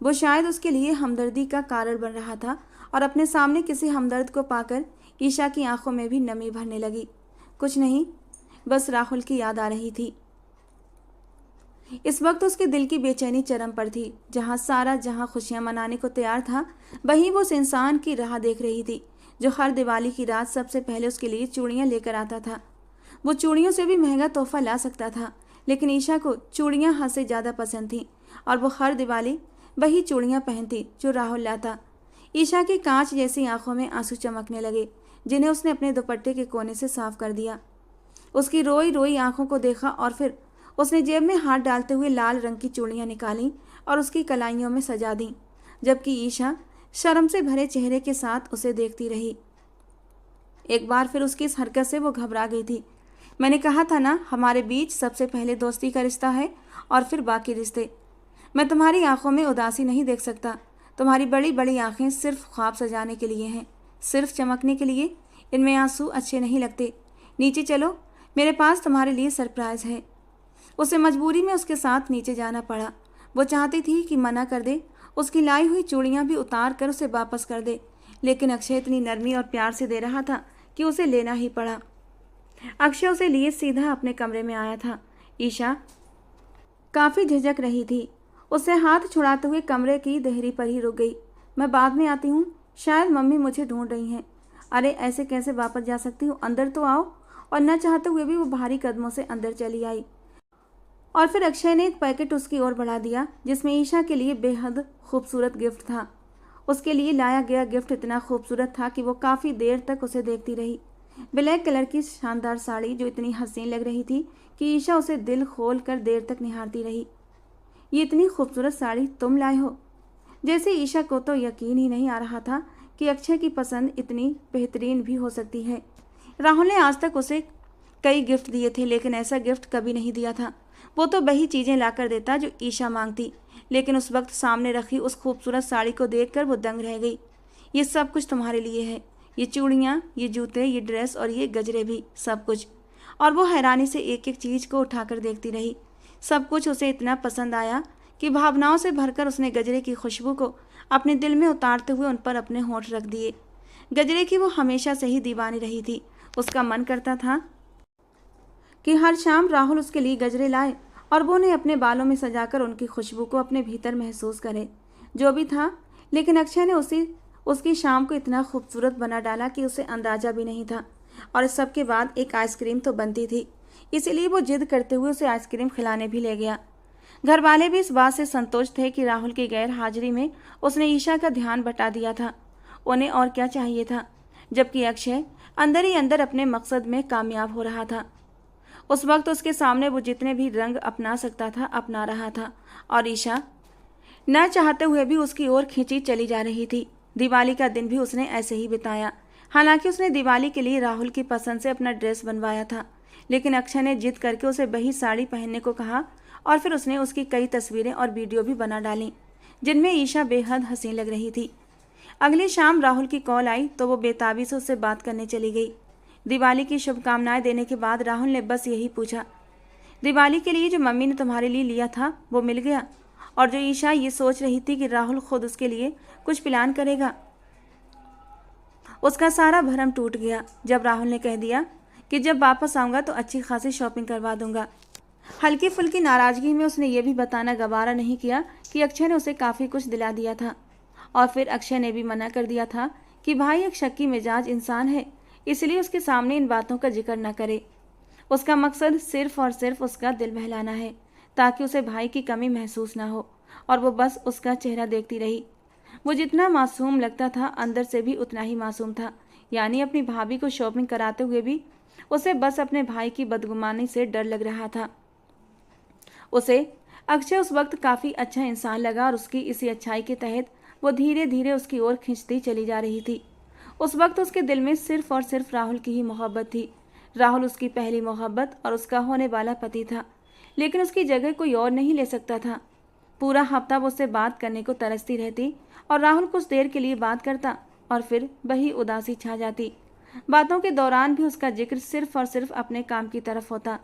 वो शायद उसके लिए हमदर्दी का कारण बन रहा था, और अपने सामने किसी हमदर्द को पाकर ईशा की आंखों में भी नमी भरने लगी। कुछ नहीं, बस राहुल की याद आ रही थी। इस वक्त उसके दिल की बेचैनी चरम पर थी। जहां खुशियां मनाने को तैयार था, वहीं वो उस इंसान की राह देख रही थी जो हर दिवाली की रात सबसे पहले उसके लिए चूड़ियां लेकर आता था। वो चूड़ियों से भी महंगा तोहफा ला सकता था, लेकिन ईशा को चूड़ियां हद से ज़्यादा पसंद थीं, और वो हर दिवाली वही चूड़ियां पहनती जो राहुल लाता। ईशा की कांच जैसी आंखों में आंसू चमकने लगे, जिन्हें उसने अपने दुपट्टे के कोने से साफ कर दिया। उसकी रोई रोई आंखों को देखा और फिर उसने जेब में हाथ डालते हुए लाल रंग की चूड़ियां निकाली और उसकी कलाइयों में सजा दी, जबकि ईशा शर्म से भरे चेहरे के साथ उसे देखती रही। एक बार फिर उसकी इस हरकत से वो घबरा गई थी। मैंने कहा था ना, हमारे बीच सबसे पहले दोस्ती का रिश्ता है और फिर बाकी रिश्ते। मैं तुम्हारी आंखों में उदासी नहीं देख सकता। तुम्हारी बड़ी बड़ी आंखें सिर्फ ख्वाब सजाने के लिए हैं, सिर्फ चमकने के लिए। इनमें आंसू अच्छे नहीं लगते। नीचे चलो, मेरे पास तुम्हारे लिए सरप्राइज है। उसे मजबूरी में उसके साथ नीचे जाना पड़ा। वो चाहती थी कि मना कर दे, उसकी लाई हुई चूड़ियां भी उतार कर उसे वापस कर दे, लेकिन अक्षय इतनी नरमी और प्यार से दे रहा था कि उसे लेना ही पड़ा। अक्षय उसे लिए सीधा अपने कमरे में आया था। ईशा काफ़ी झिझक रही थी। उससे हाथ छुड़ाते हुए कमरे की देहरी पर ही रुक गई। मैं बाद में आती हूँ, शायद मम्मी मुझे ढूंढ रही हैं। अरे ऐसे कैसे वापस जा सकती हूँ, अंदर तो आओ। और न चाहते हुए भी वो भारी कदमों से अंदर चली आई, और फिर अक्षय ने एक पैकेट उसकी ओर बढ़ा दिया जिसमें ईशा के लिए बेहद खूबसूरत गिफ्ट था। उसके लिए लाया गया गिफ्ट इतना खूबसूरत था कि वो काफ़ी देर तक उसे देखती रही। ब्लैक कलर की शानदार साड़ी जो इतनी हसीन लग रही थी कि ईशा उसे दिल खोल कर देर तक निहारती रही। ये इतनी खूबसूरत साड़ी तुम लाए हो? जैसे ईशा को तो यकीन ही नहीं आ रहा था कि अक्षय की पसंद इतनी बेहतरीन भी हो सकती है। राहुल ने आज तक उसे कई गिफ्ट दिए थे, लेकिन ऐसा गिफ्ट कभी नहीं दिया था। वो तो वही चीज़ें लाकर देता जो ईशा मांगती, लेकिन उस वक्त सामने रखी उस खूबसूरत साड़ी को देखकर वो दंग रह गई। ये सब कुछ तुम्हारे लिए है, ये चूड़ियाँ, ये जूते, ये ड्रेस और ये गजरे भी, सब कुछ। और वो हैरानी से एक एक चीज़ को उठाकर देखती रही। सब कुछ उसे इतना पसंद आया कि भावनाओं से भरकर उसने गजरे की खुशबू को अपने दिल में उतारते हुए उन पर अपने होंठ रख दिए। गजरे की वो हमेशा से ही दीवानी रही थी। उसका मन करता था कि हर शाम राहुल उसके लिए गजरे लाए और वो उन्हें अपने बालों में सजाकर उनकी खुशबू को अपने भीतर महसूस करे। जो भी था, लेकिन अक्षय ने उसकी शाम को इतना खूबसूरत बना डाला कि उसे अंदाजा भी नहीं था। और इस सब के बाद एक आइसक्रीम तो बनती थी, इसीलिए वो जिद करते हुए उसे आइसक्रीम खिलाने भी ले गया। घर वाले भी इस बात से संतोष थे कि राहुल की गैर हाजिरी में उसने ईशा का ध्यान बटा दिया था। उन्हें और क्या चाहिए था, जबकि अक्षय अंदर ही अंदर अपने मकसद में कामयाब हो रहा था। उस वक्त उसके सामने वो जितने भी रंग अपना सकता था अपना रहा था, और ईशा न चाहते हुए भी उसकी ओर खींची चली जा रही थी। दिवाली का दिन भी उसने ऐसे ही बिताया। हालांकि उसने दिवाली के लिए राहुल की पसंद से अपना ड्रेस बनवाया था, लेकिन अक्षय ने जिद करके उसे वही साड़ी पहनने को कहा, और फिर उसने उसकी कई तस्वीरें और वीडियो भी बना डाली जिनमें ईशा बेहद हसीन लग रही थी। अगली शाम राहुल की कॉल आई तो वो बेताबी से उससे बात करने चली गई। दिवाली की शुभकामनाएं देने के बाद राहुल ने बस यही पूछा, दिवाली के लिए जो मम्मी ने तुम्हारे लिए लिया था वो मिल गया? और जो ईशा ये सोच रही थी कि राहुल खुद उसके लिए कुछ प्लान करेगा, उसका सारा भरम टूट गया जब राहुल ने कह दिया कि जब वापस आऊँगा तो अच्छी खासी शॉपिंग करवा दूंगा। हल्की फुल्की नाराज़गी में उसने ये भी बताना गवारा नहीं किया कि अक्षय ने उसे काफ़ी कुछ दिला दिया था, और फिर अक्षय ने भी मना कर दिया था कि भाई एक शक्की मिजाज इंसान है, इसलिए उसके सामने इन बातों का जिक्र न करे। उसका मकसद सिर्फ और सिर्फ उसका दिल बहलाना है, ताकि उसे भाई की कमी महसूस ना हो, और वो बस उसका चेहरा देखती रही। वो जितना मासूम लगता था अंदर से भी उतना ही मासूम था। यानी अपनी भाभी को शॉपिंग कराते हुए भी उसे बस अपने भाई की बदगुमानी से डर लग रहा था। उसे अक्षय उस वक्त काफ़ी अच्छा इंसान लगा और उसकी इसी अच्छाई के तहत वो धीरे धीरे उसकी ओर खींचती चली जा रही थी। उस वक्त उसके दिल में सिर्फ और सिर्फ राहुल की ही मोहब्बत थी। राहुल उसकी पहली मोहब्बत और उसका होने वाला पति था, लेकिन उसकी जगह कोई और नहीं ले सकता था। पूरा हफ्ता वो उससे बात करने को तरसती रहती और राहुल कुछ देर के लिए बात करता और फिर वही उदासी छा जाती। बातों के दौरान भी उसका जिक्र सिर्फ और सिर्फ अपने काम की तरफ होता।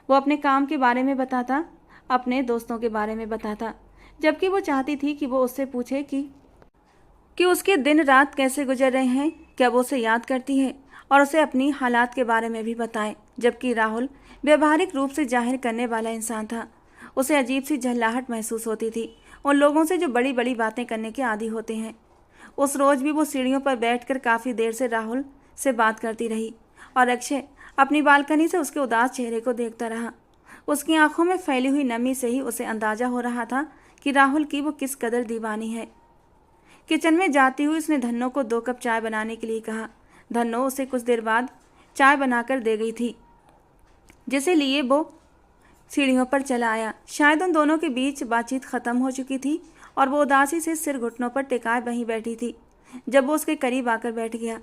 वो अपने काम के बारे में बताता, अपने दोस्तों के बारे में बताता, जबकि वो चाहती थी कि वो उससे पूछे कि उसके दिन रात कैसे गुजर रहे हैं, क्या वो उसे याद करती है, और उसे अपनी हालात के बारे में भी बताए। जबकि राहुल व्यवहारिक रूप से जाहिर करने वाला इंसान था। उसे अजीब सी झल्लाहट महसूस होती थी उन लोगों से जो बड़ी बड़ी बातें करने के आदी होते हैं। उस रोज भी वो सीढ़ियों पर बैठकर काफ़ी देर से राहुल से बात करती रही और अक्षय अपनी बालकनी से उसके उदास चेहरे को देखता रहा। उसकी आंखों में फैली हुई नमी से ही उसे अंदाजा हो रहा था कि राहुल की वो किस कदर दीवानी है। किचन में जाती हुई उसने धन्नो को 2 कप चाय बनाने के लिए कहा। धन्नो उसे कुछ देर बाद चाय बनाकर दे गई थी, जिसे लिए वो सीढ़ियों पर चला आया। शायद उन दोनों के बीच बातचीत खत्म हो चुकी थी और वो उदासी से सिर घुटनों पर टिकाए वहीं बैठी थी जब वो उसके करीब आकर बैठ गया।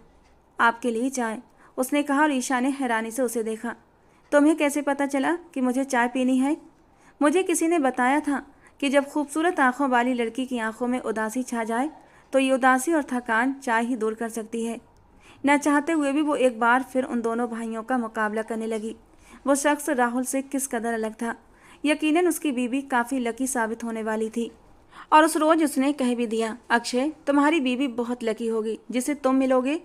आपके लिए चाय, उसने कहा और ईशा ने हैरानी से उसे देखा। तुम्हें कैसे पता चला कि मुझे चाय पीनी है? मुझे किसी ने बताया था कि जब खूबसूरत आंखों वाली लड़की की आंखों में उदासी छा जाए तो ये उदासी और थकान चाय ही दूर कर सकती है। न चाहते हुए भी वो एक बार फिर उन दोनों भाइयों का मुकाबला करने लगी। वो शख्स राहुल से किस कदर अलग था। यकीनन उसकी बीवी काफ़ी लकी साबित होने वाली थी। और उस रोज़ उसने कह भी दिया, अक्षय तुम्हारी बीवी बहुत लकी होगी जिसे तुम मिलोगे।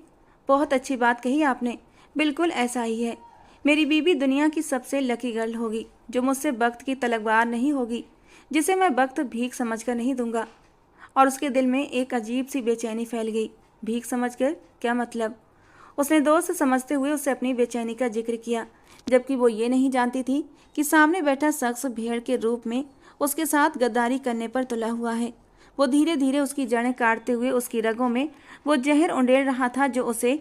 बहुत अच्छी बात कही आपने, बिल्कुल ऐसा ही है। मेरी बीवी दुनिया की सबसे लकी गर्ल होगी जो मुझसे वक्त की तलबगार नहीं होगी, जिसे मैं वक्त भीख समझकर नहीं दूंगा। और उसके दिल में एक अजीब सी बेचैनी फैल गई। भीख समझकर क्या मतलब? उसने दोस्त समझते हुए उससे अपनी बेचैनी का जिक्र किया, जबकि वो ये नहीं जानती थी कि सामने बैठा शख्स भेड़ के रूप में उसके साथ गद्दारी करने पर तुला हुआ है। वो धीरे धीरे उसकी जड़ें काटते हुए उसकी रगों में वो जहर उंडेल रहा था जो उसे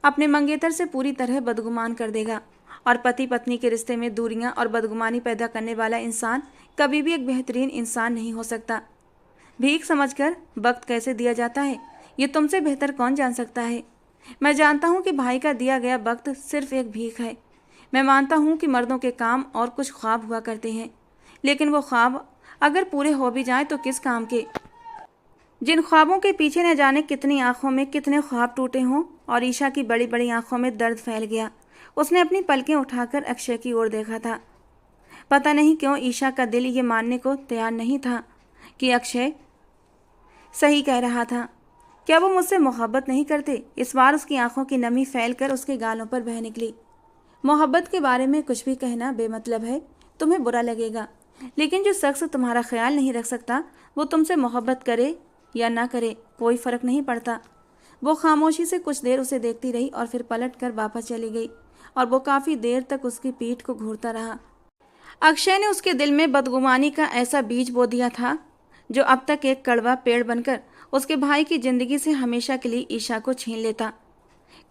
अपने मंगेतर से पूरी तरह बदगुमान कर देगा। और पति पत्नी के रिश्ते में दूरियां और बदगुमानी पैदा करने वाला इंसान कभी भी एक बेहतरीन इंसान नहीं हो सकता। भीख समझकर वक्त कैसे दिया जाता है ये तुमसे बेहतर कौन जान सकता है। मैं जानता हूँ कि भाई का दिया गया वक्त सिर्फ एक भीख है। मैं मानता हूँ कि मर्दों के काम और कुछ ख्वाब हुआ करते हैं, लेकिन वो ख्वाब अगर पूरे हो भी जाएं तो किस काम के, जिन ख्वाबों के पीछे न जाने कितनी आंखों में कितने ख्वाब टूटे हों। और ईशा की बड़ी बड़ी आंखों में दर्द फैल गया। उसने अपनी पलकें उठाकर अक्षय की ओर देखा था। पता नहीं क्यों ईशा का दिल ये मानने को तैयार नहीं था कि अक्षय सही कह रहा था। क्या वो मुझसे मोहब्बत नहीं करते? इस बार उसकी आंखों की नमी फैलकर उसके गालों पर बह निकली। मोहब्बत के बारे में कुछ भी कहना बेमतलब है, तुम्हें बुरा लगेगा, लेकिन जो शख्स तुम्हारा ख्याल नहीं रख सकता वो तुमसे मोहब्बत करे या ना करे कोई फर्क नहीं पड़ता। वो खामोशी से कुछ देर उसे देखती रही और फिर पलट कर वापस चली गई और वो काफ़ी देर तक उसकी पीठ को घूरता रहा। अक्षय ने उसके दिल में बदगुमानी का ऐसा बीज बो दिया था जो अब तक एक कड़वा पेड़ बनकर उसके भाई की जिंदगी से हमेशा के लिए ईशा को छीन लेता।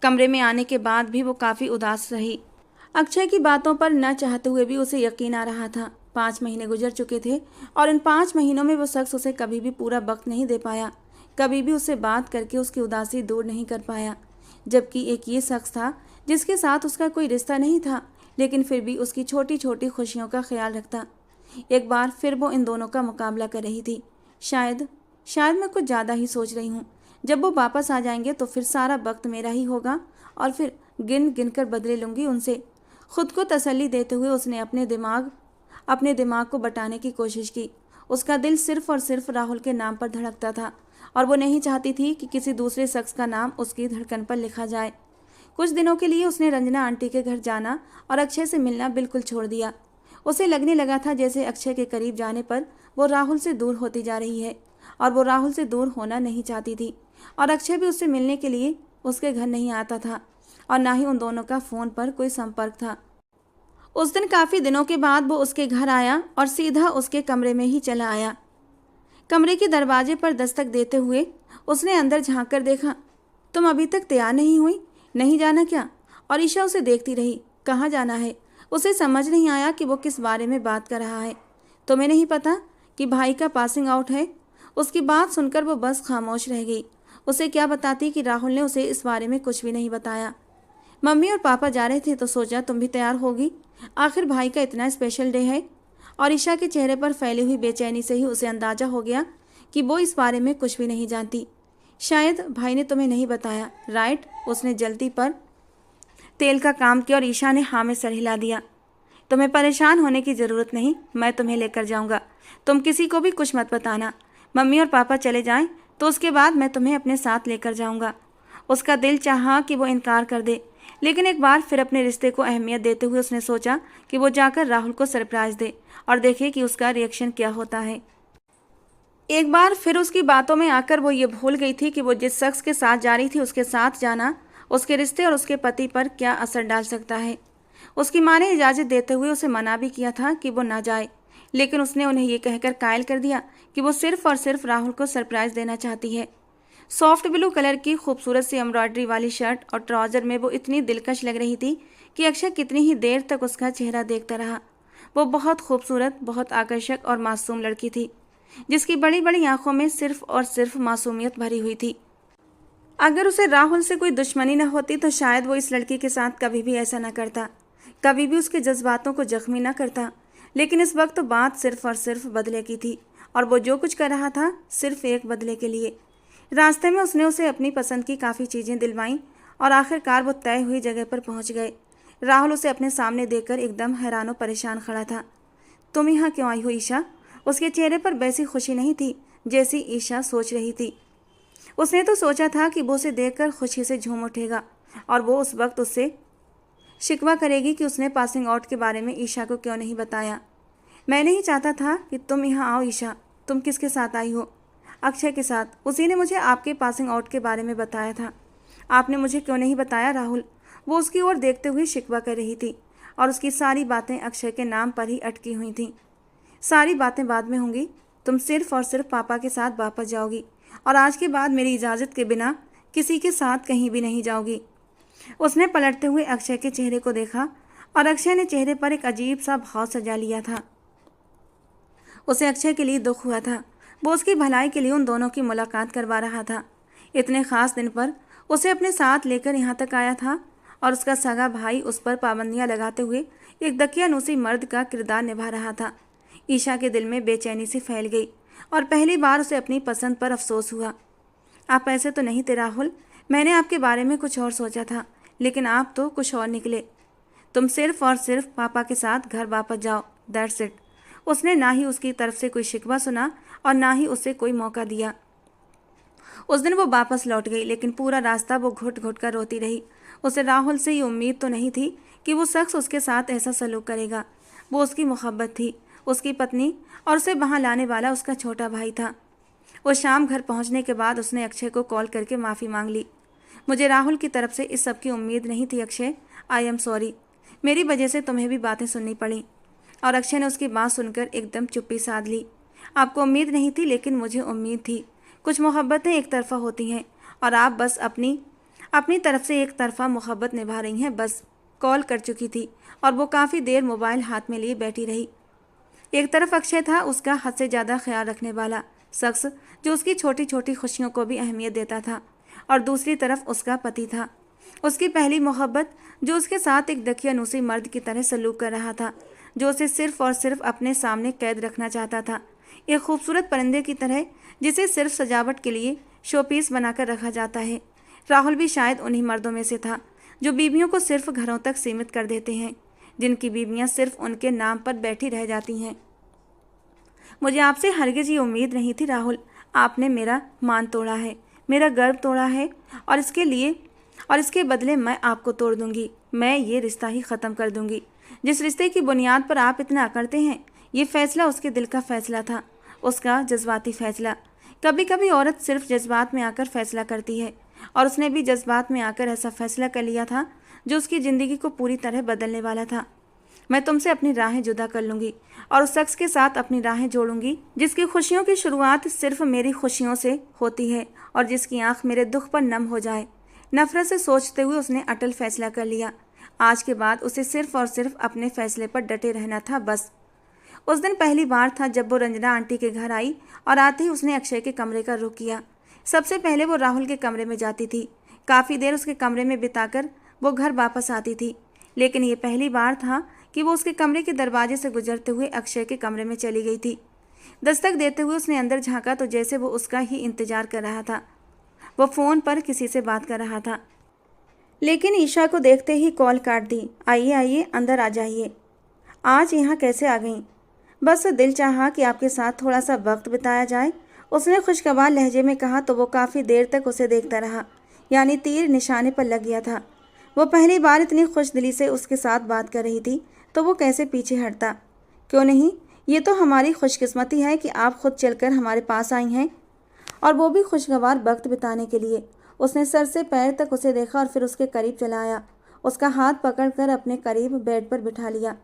कमरे में आने के बाद भी वो काफ़ी उदास रही। अक्षय की बातों पर न चाहते हुए भी उसे यकीन आ रहा था। 5 महीने गुजर चुके थे और इन 5 महीनों में वो शख्स उसे कभी भी पूरा वक्त नहीं दे पाया, कभी भी उससे बात करके उसकी उदासी दूर नहीं कर पाया। जबकि एक ये शख्स था जिसके साथ उसका कोई रिश्ता नहीं था, लेकिन फिर भी उसकी छोटी छोटी खुशियों का ख्याल रखता। एक बार फिर वो इन दोनों का मुकाबला कर रही थी। शायद मैं कुछ ज़्यादा ही सोच रही हूँ। जब वो वापस आ जाएंगे तो फिर सारा वक्त मेरा ही होगा और फिर गिन गिन कर बदले लूँगी उनसे। खुद को तसल्ली देते हुए उसने अपने दिमाग को बटाने की कोशिश की। उसका दिल सिर्फ और सिर्फ राहुल के नाम पर धड़कता था और वो नहीं चाहती थी कि किसी दूसरे शख्स का नाम उसकी धड़कन पर लिखा जाए। कुछ दिनों के लिए उसने रंजना आंटी के घर जाना और अक्षय से मिलना बिल्कुल छोड़ दिया। उसे लगने लगा था जैसे अक्षय के करीब जाने पर वो राहुल से दूर होती जा रही है और वो राहुल से दूर होना नहीं चाहती थी। और अक्षय भी उससे मिलने के लिए उसके घर नहीं आता था और ना ही उन दोनों का फ़ोन पर कोई संपर्क था। उस दिन काफ़ी दिनों के बाद वो उसके घर आया और सीधा उसके कमरे में ही चला आया। कमरे के दरवाजे पर दस्तक देते हुए उसने अंदर झांक कर देखा। तुम अभी तक तैयार नहीं हुई? नहीं जाना क्या? और ईशा उसे देखती रही। कहाँ जाना है? उसे समझ नहीं आया कि वो किस बारे में बात कर रहा है। तुम्हें नहीं पता कि भाई का पासिंग आउट है? उसकी बात सुनकर वो बस खामोश रह गई। उसे क्या बताती कि राहुल ने उसे इस बारे में कुछ भी नहीं बताया। मम्मी और पापा जा रहे थे तो सोचा तुम भी तैयार होगी, आखिर भाई का इतना स्पेशल डे है। और ईशा के चेहरे पर फैली हुई बेचैनी से ही उसे अंदाजा हो गया कि वो इस बारे में कुछ भी नहीं जानती। शायद भाई ने तुम्हें नहीं बताया, राइट? उसने जल्दी पर तेल का काम किया और ईशा ने हाँ में सर हिला दिया। तुम्हें परेशान होने की ज़रूरत नहीं, मैं तुम्हें लेकर जाऊंगा। तुम किसी को भी कुछ मत बताना। मम्मी और पापा चले जाएं तो उसके बाद मैं तुम्हें अपने साथ लेकर जाऊंगा। उसका दिल चाहा कि वो इनकार कर दे, लेकिन एक बार फिर अपने रिश्ते को अहमियत देते हुए उसने सोचा कि वो जाकर राहुल को सरप्राइज़ दे और देखे कि उसका रिएक्शन क्या होता है। एक बार फिर उसकी बातों में आकर वो ये भूल गई थी कि वो जिस शख्स के साथ जा रही थी उसके साथ जाना उसके रिश्ते और उसके पति पर क्या असर डाल सकता है। उसकी माँ ने इजाज़त देते हुए उसे मना भी किया था कि वो ना जाए, लेकिन उसने उन्हें ये कहकर कायल कर दिया कि वो सिर्फ और सिर्फ राहुल को सरप्राइज़ देना चाहती है। सॉफ्ट ब्लू कलर की खूबसूरत सी एम्ब्रॉयडरी वाली शर्ट और ट्राउज़र में वो इतनी दिलकश लग रही थी कि अक्षय कितनी ही देर तक उसका चेहरा देखता रहा। वो बहुत खूबसूरत, बहुत आकर्षक और मासूम लड़की थी, जिसकी बड़ी बड़ी आंखों में सिर्फ और सिर्फ मासूमियत भरी हुई थी। अगर उसे राहुल से कोई दुश्मनी न होती तो शायद वो इस लड़की के साथ कभी भी ऐसा न करता, कभी भी उसके जज्बातों को जख्मी न करता। लेकिन इस वक्त तो बात सिर्फ और सिर्फ बदले की थी, और वो जो कुछ कर रहा था सिर्फ एक बदले के लिए। रास्ते में उसने उसे अपनी पसंद की काफ़ी चीज़ें दिलवाईं और आखिरकार वो तय हुई जगह पर पहुंच गए। राहुल उसे अपने सामने देखकर एकदम हैरान और परेशान खड़ा था। तुम यहाँ क्यों आई हो ईशा? उसके चेहरे पर वैसी खुशी नहीं थी जैसी ईशा सोच रही थी। उसने तो सोचा था कि वो उसे देखकर खुशी से झूम उठेगा और वो उस वक्त उससे शिकवा करेगी कि उसने पासिंग आउट के बारे में ईशा को क्यों नहीं बताया। मैं नहीं चाहता था कि तुम यहाँ आओ ईशा। तुम किसके साथ आई हो? अक्षय के साथ। उसी ने मुझे आपके पासिंग आउट के बारे में बताया था। आपने मुझे क्यों नहीं बताया राहुल? वो उसकी ओर देखते हुए शिकवा कर रही थी और उसकी सारी बातें अक्षय के नाम पर ही अटकी हुई थीं। सारी बातें बाद में होंगी। तुम सिर्फ और सिर्फ पापा के साथ वापस जाओगी और आज के बाद मेरी इजाज़त के बिना किसी के साथ कहीं भी नहीं जाओगी। उसने पलटते हुए अक्षय के चेहरे को देखा और अक्षय ने चेहरे पर एक अजीब सा भाव सजा लिया था। उसे अक्षय के लिए दुख हुआ था। वो उसकी भलाई के लिए उन दोनों की मुलाकात करवा रहा था। इतने ख़ास दिन पर उसे अपने साथ लेकर यहाँ तक आया था और उसका सगा भाई उस पर पाबंदियाँ लगाते हुए एक दकियानूसी मर्द का किरदार निभा रहा था। ईशा के दिल में बेचैनी सी फैल गई और पहली बार उसे अपनी पसंद पर अफसोस हुआ। आप ऐसे तो नहीं थे राहुल, मैंने आपके बारे में कुछ और सोचा था, लेकिन आप तो कुछ और निकले। तुम सिर्फ और सिर्फ पापा के साथ घर वापस जाओ, दैट्स इट। उसने ना ही उसकी तरफ से कोई शिकवा सुना और ना ही उसे कोई मौका दिया। उस दिन वो वापस लौट गई, लेकिन पूरा रास्ता वो घुट घुट कर रोती रही। उसे राहुल से ये उम्मीद तो नहीं थी कि वो शख्स उसके साथ ऐसा सलूक करेगा। वो उसकी मोहब्बत थी, उसकी पत्नी, और उसे वहाँ लाने वाला उसका छोटा भाई था। वो शाम घर पहुँचने के बाद उसने अक्षय को कॉल करके माफ़ी मांग ली। मुझे राहुल की तरफ से इस सब की उम्मीद नहीं थी अक्षय, आई एम सॉरी। मेरी वजह से तुम्हें भी बातें सुननी पड़ी। और अक्षय ने उसकी बात सुनकर एकदम चुप्पी साध ली। आपको उम्मीद नहीं थी, लेकिन मुझे उम्मीद थी। कुछ मोहब्बतें एक तरफा होती हैं और आप बस अपनी अपनी तरफ से एक तरफा मोहब्बत निभा रही हैं। बस कॉल कर चुकी थी और वो काफ़ी देर मोबाइल हाथ में लिए बैठी रही। एक तरफ अक्षय था, उसका हद से ज़्यादा ख्याल रखने वाला शख्स जो उसकी छोटी छोटी खुशियों को भी अहमियत देता था, और दूसरी तरफ उसका पति था, उसकी पहली मोहब्बत, जो उसके साथ एक दकियानूसी मर्द की तरह सलूक कर रहा था, जो उसे सिर्फ और सिर्फ अपने सामने कैद रखना चाहता था, एक खूबसूरत परिंदे की तरह जिसे सिर्फ सजावट के लिए शोपीस बनाकर रखा जाता है। राहुल भी शायद उन्हीं मर्दों में से था जो बीवियों को सिर्फ घरों तक सीमित कर देते हैं, जिनकी बीवियां सिर्फ उनके नाम पर बैठी रह जाती हैं। मुझे आपसे हरगिज़ ये उम्मीद नहीं थी राहुल। आपने मेरा मान तोड़ा है, मेरा गर्व तोड़ा है, और इसके बदले मैं आपको तोड़ दूंगी। मैं ये रिश्ता ही ख़त्म कर दूंगी जिस रिश्ते की बुनियाद पर आप इतना अकड़ते हैं। ये फैसला उसके दिल का फैसला था, उसका जज्बाती फैसला। कभी कभी औरत सिर्फ जज्बात में आकर फैसला करती है, और उसने भी जज्बात में आकर ऐसा फैसला कर लिया था जो उसकी ज़िंदगी को पूरी तरह बदलने वाला था। मैं तुमसे अपनी राहें जुदा कर लूँगी और उस शख्स के साथ अपनी राहें जोड़ूंगी जिसकी खुशियों की शुरुआत सिर्फ मेरी खुशियों से होती है और जिसकी आंख मेरे दुख पर नम हो जाए। नफरत से सोचते हुए उसने अटल फैसला कर लिया। आज के बाद उसे सिर्फ और सिर्फ अपने फैसले पर डटे रहना था बस। उस दिन पहली बार था जब वो रंजना आंटी के घर आई और आते ही उसने अक्षय के कमरे का रुख किया। सबसे पहले वो राहुल के कमरे में जाती थी। काफ़ी देर उसके कमरे में बिताकर वो घर वापस आती थी, लेकिन ये पहली बार था कि वो उसके कमरे के दरवाजे से गुजरते हुए अक्षय के कमरे में चली गई थी। दस्तक देते हुए उसने अंदर झांका तो जैसे वो उसका ही इंतजार कर रहा था। वो फ़ोन पर किसी से बात कर रहा था, लेकिन ईशा को देखते ही कॉल काट दी। आइए आइए, अंदर आ जाइए। आज यहाँ कैसे आ गई? बस दिल चाहा कि आपके साथ थोड़ा सा वक्त बिताया जाए, उसने खुशगवार लहजे में कहा तो वो काफ़ी देर तक उसे देखता रहा, यानी तीर निशाने पर लग गया था। वो पहली बार इतनी खुशदिली से उसके साथ बात कर रही थी तो वो कैसे पीछे हटता। क्यों नहीं, ये तो हमारी खुशकिस्मती है कि आप खुद चलकर हमारे पास आई हैं, और वो भी खुशगवार वक्त बिताने के लिए। उसने सर से पैर तक उसे देखा और फिर उसके करीब चला आया। उसका हाथ पकड़कर अपने करीब बेड पर बिठा लिया,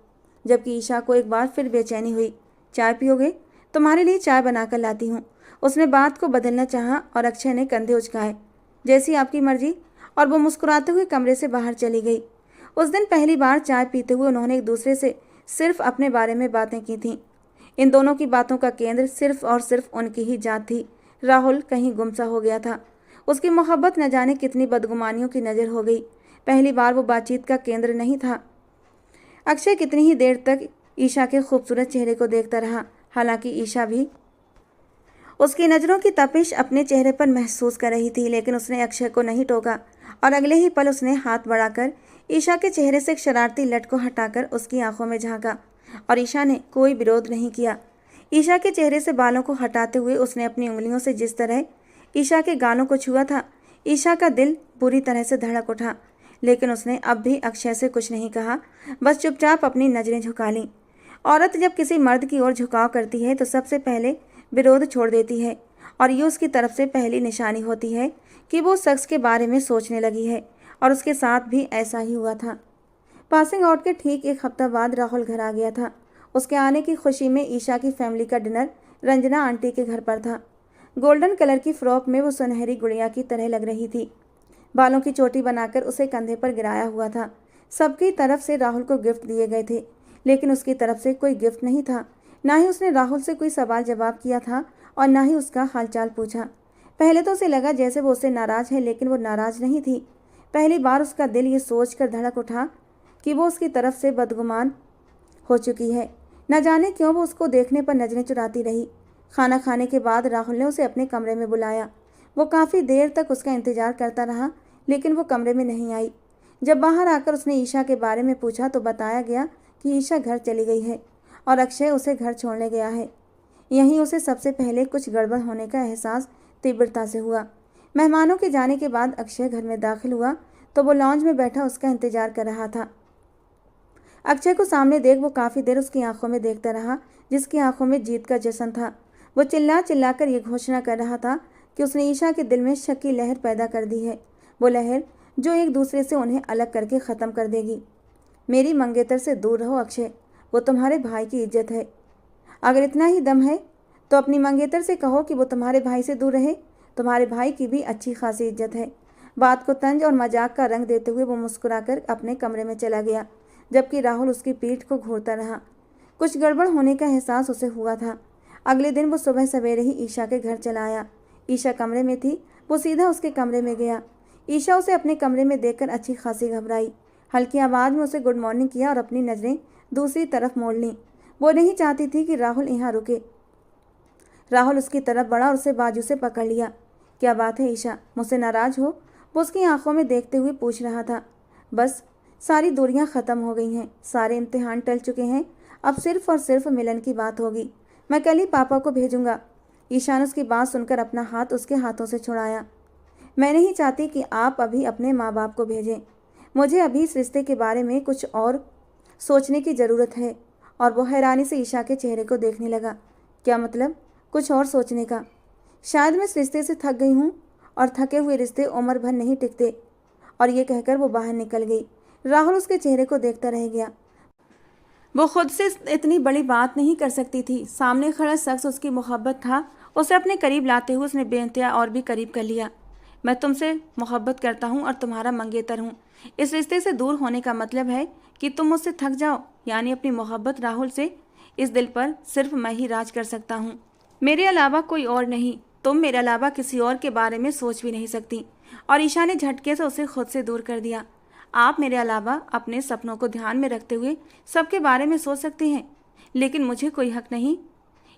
जबकि ईशा को एक बार फिर बेचैनी हुई। चाय पियोगे? तुम्हारे लिए चाय बनाकर लाती हूँ। उसने बात को बदलना चाहा और अक्षय ने कंधे उचकाए। जैसी आपकी मर्जी, और वो मुस्कुराते हुए कमरे से बाहर चली गई। उस दिन पहली बार चाय पीते हुए उन्होंने एक दूसरे से सिर्फ अपने बारे में बातें की थीं। इन दोनों की बातों का केंद्र सिर्फ और सिर्फ उनकी ही जात थी। राहुल कहीं गुमसा हो गया था। उसकी मोहब्बत न जाने कितनी बदगुमानियों की नज़र हो गई। पहली बार वो बातचीत का केंद्र नहीं था। अक्षय कितनी ही देर तक ईशा के खूबसूरत चेहरे को देखता रहा, हालांकि ईशा भी उसकी नज़रों की तपिश अपने चेहरे पर महसूस कर रही थी, लेकिन उसने अक्षय को नहीं टोका और अगले ही पल उसने हाथ बढ़ाकर ईशा के चेहरे से एक शरारती लट को हटाकर उसकी आंखों में झांका, और ईशा ने कोई विरोध नहीं किया। ईशा के चेहरे से बालों को हटाते हुए उसने अपनी उंगलियों से जिस तरह ईशा के गालों को छुआ था, ईशा का दिल बुरी तरह से धड़क उठा, लेकिन उसने अब भी अक्षय से कुछ नहीं कहा, बस चुपचाप अपनी नज़रें झुका लीं। औरत जब किसी मर्द की ओर झुकाव करती है तो सबसे पहले विरोध छोड़ देती है, और ये उसकी तरफ से पहली निशानी होती है कि वो शख्स के बारे में सोचने लगी है, और उसके साथ भी ऐसा ही हुआ था। पासिंग आउट के ठीक एक हफ्ता बाद राहुल घर आ गया था। उसके आने की खुशी में ईशा की फैमिली का डिनर रंजना आंटी के घर पर था। गोल्डन कलर की फ्रॉक में वो सुनहरी गुड़िया की तरह लग रही थी। बालों की चोटी बनाकर उसे कंधे पर गिराया हुआ था। सबकी तरफ से राहुल को गिफ्ट दिए गए थे, लेकिन उसकी तरफ से कोई गिफ्ट नहीं था। ना ही उसने राहुल से कोई सवाल जवाब किया था और ना ही उसका हालचाल पूछा। पहले तो उसे लगा जैसे वो उससे नाराज़ है, लेकिन वो नाराज़ नहीं थी। पहली बार उसका दिल ये सोचकर धड़क उठा कि वो उसकी तरफ से बदगुमान हो चुकी है। न जाने क्यों वो उसको देखने पर नजरें चुराती रही। खाना खाने के बाद राहुल ने उसे अपने कमरे में बुलाया। वो काफ़ी देर तक उसका इंतजार करता रहा, लेकिन वो कमरे में नहीं आई। जब बाहर आकर उसने ईशा के बारे में पूछा तो बताया गया कि ईशा घर चली गई है और अक्षय उसे घर छोड़ने गया है। यहीं उसे सबसे पहले कुछ गड़बड़ होने का एहसास तीव्रता से हुआ। मेहमानों के जाने के बाद अक्षय घर में दाखिल हुआ तो वो लॉन्ज में बैठा उसका इंतजार कर रहा था। अक्षय को सामने देख वो काफ़ी देर उसकी आंखों में देखता रहा, जिसकी आंखों में जीत का जश्न था। वो चिल्ला चिल्लाकर ये घोषणा कर रहा था कि उसने ईशा के दिल में शक की लहर पैदा कर दी है, वो लहर जो एक दूसरे से उन्हें अलग करके ख़त्म कर देगी। मेरी मंगेतर से दूर रहो अक्षय, वो तुम्हारे भाई की इज्जत है। अगर इतना ही दम है तो अपनी मंगेतर से कहो कि वो तुम्हारे भाई से दूर रहे। तुम्हारे भाई की भी अच्छी खासी इज्जत है। बात को तंज और मजाक का रंग देते हुए वो मुस्कुराकर अपने कमरे में चला गया, जबकि राहुल उसकी पीठ को घूरता रहा। कुछ गड़बड़ होने का एहसास उसे हुआ था। अगले दिन वो सुबह सवेरे ही ईशा के घर चला आया। ईशा कमरे में थी, वो सीधा उसके कमरे में गया। ईशा उसे अपने कमरे में देखकर अच्छी खासी घबराई। हल्की आवाज़ में उसे गुड मॉर्निंग किया और अपनी नज़रें दूसरी तरफ मोड़ लीं। वो नहीं चाहती थी कि राहुल यहाँ रुके। राहुल उसकी तरफ बढ़ा और उसे बाजू से पकड़ लिया। क्या बात है ईशा, मुझसे नाराज़ हो? वो उसकी आंखों में देखते हुए पूछ रहा था। बस, सारी दूरियां ख़त्म हो गई हैं, सारे इम्तिहान टल चुके हैं, अब सिर्फ और सिर्फ मिलन की बात होगी। मैं कल ही पापा को भेजूंगा। ईशा ने उसकी बात सुनकर अपना हाथ उसके हाथों से छुड़ाया। मैं नहीं चाहती कि आप अभी अपने माँ बाप को भेजें। मुझे अभी इस रिश्ते के बारे में कुछ और सोचने की ज़रूरत है। और वो हैरानी से ईशा के चेहरे को देखने लगा। क्या मतलब, कुछ और सोचने का? शायद मैं इस रिश्ते से थक गई हूँ, और थके हुए रिश्ते उम्र भर नहीं टिकते। और ये कहकर वो बाहर निकल गई। राहुल उसके चेहरे को देखता रह गया। वो खुद से इतनी बड़ी बात नहीं कर सकती थी। सामने खड़ा शख्स उसकी मोहब्बत था। उसे अपने करीब लाते हुए उसने बेइंतहा और भी करीब कर लिया। मैं तुमसे मोहब्बत करता हूँ और तुम्हारा मंगेतर हूँ। इस रिश्ते से दूर होने का मतलब है कि तुम मुझसे थक जाओ, यानी अपनी मोहब्बत राहुल से। इस दिल पर सिर्फ मैं ही राज कर सकता हूँ, मेरे अलावा कोई और नहीं। तुम मेरे अलावा किसी और के बारे में सोच भी नहीं सकती। और ईशा ने झटके से उसे खुद से दूर कर दिया। आप मेरे अलावा अपने सपनों को ध्यान में रखते हुए सबके बारे में सोच सकती हैं, लेकिन मुझे कोई हक नहीं।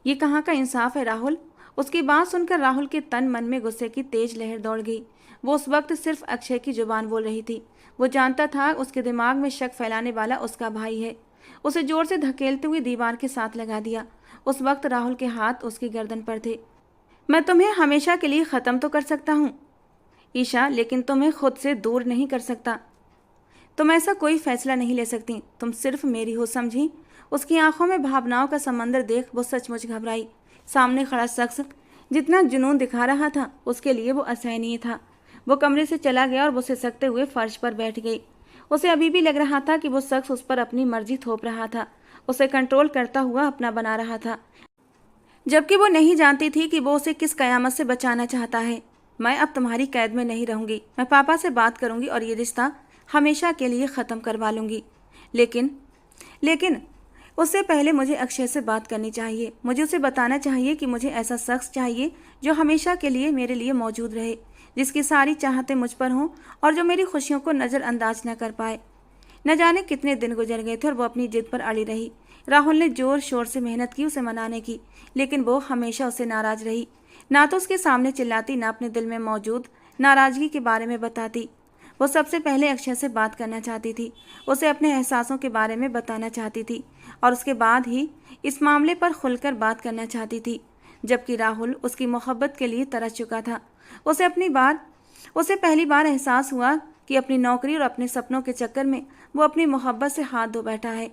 ये कहाँ का इंसाफ है राहुल। उसकी बात सुनकर राहुल के तन मन में गुस्से की तेज लहर दौड़ गई। वो उस वक्त सिर्फ अक्षय की जुबान बोल रही थी। वो जानता था उसके दिमाग में शक फैलाने वाला उसका भाई है। उसे जोर से धकेलते हुए दीवार के साथ लगा दिया। उस वक्त राहुल के हाथ उसकी गर्दन पर थे। मैं तुम्हें हमेशा के लिए ख़त्म तो कर सकता हूँ ईशा, लेकिन तुम्हें खुद से दूर नहीं कर सकता। तुम ऐसा कोई फैसला नहीं ले सकती। तुम सिर्फ मेरी हो, समझी। उसकी आंखों में भावनाओं का समंदर देख वो सचमुच घबराई। सामने खड़ा शख्स जितना जुनून दिखा रहा था, उसके लिए वो असहनीय था। वो कमरे से चला गया और वो सिसकते हुए फर्श पर बैठ गई। उसे अभी भी लग रहा था कि वो शख्स उस पर अपनी मर्जी थोप रहा था, उसे कंट्रोल करता हुआ अपना बना रहा था, जबकि वो नहीं जानती थी कि वो उसे किस कयामत से बचाना चाहता है। मैं अब तुम्हारी कैद में नहीं रहूंगी। मैं पापा से बात करूंगी और ये रिश्ता हमेशा के लिए ख़त्म करवा लूंगी। लेकिन लेकिन उससे पहले मुझे अक्षय से बात करनी चाहिए। मुझे उसे बताना चाहिए कि मुझे ऐसा शख्स चाहिए जो हमेशा के लिए मेरे लिए मौजूद रहे, जिसकी सारी चाहतें मुझ पर हों और जो मेरी खुशियों को नज़रअंदाज न कर पाए। न जाने कितने दिन गुजर गए थे और वो अपनी जिद पर अड़ी रही। राहुल ने जोर शोर से मेहनत की उसे मनाने की, लेकिन वो हमेशा उससे नाराज रही। ना तो उसके सामने चिल्लाती, ना अपने दिल में मौजूद नाराजगी के बारे में बताती। वो सबसे पहले अक्षय से बात करना चाहती थी, उसे अपने एहसासों के बारे में बताना चाहती थी और उसके बाद ही इस मामले पर खुलकर बात करना चाहती थी। जबकि राहुल उसकी मोहब्बत के लिए तरस चुका था। उसे पहली बार एहसास हुआ कि अपनी नौकरी और अपने सपनों के चक्कर में वो अपनी मोहब्बत से हाथ धो बैठा है।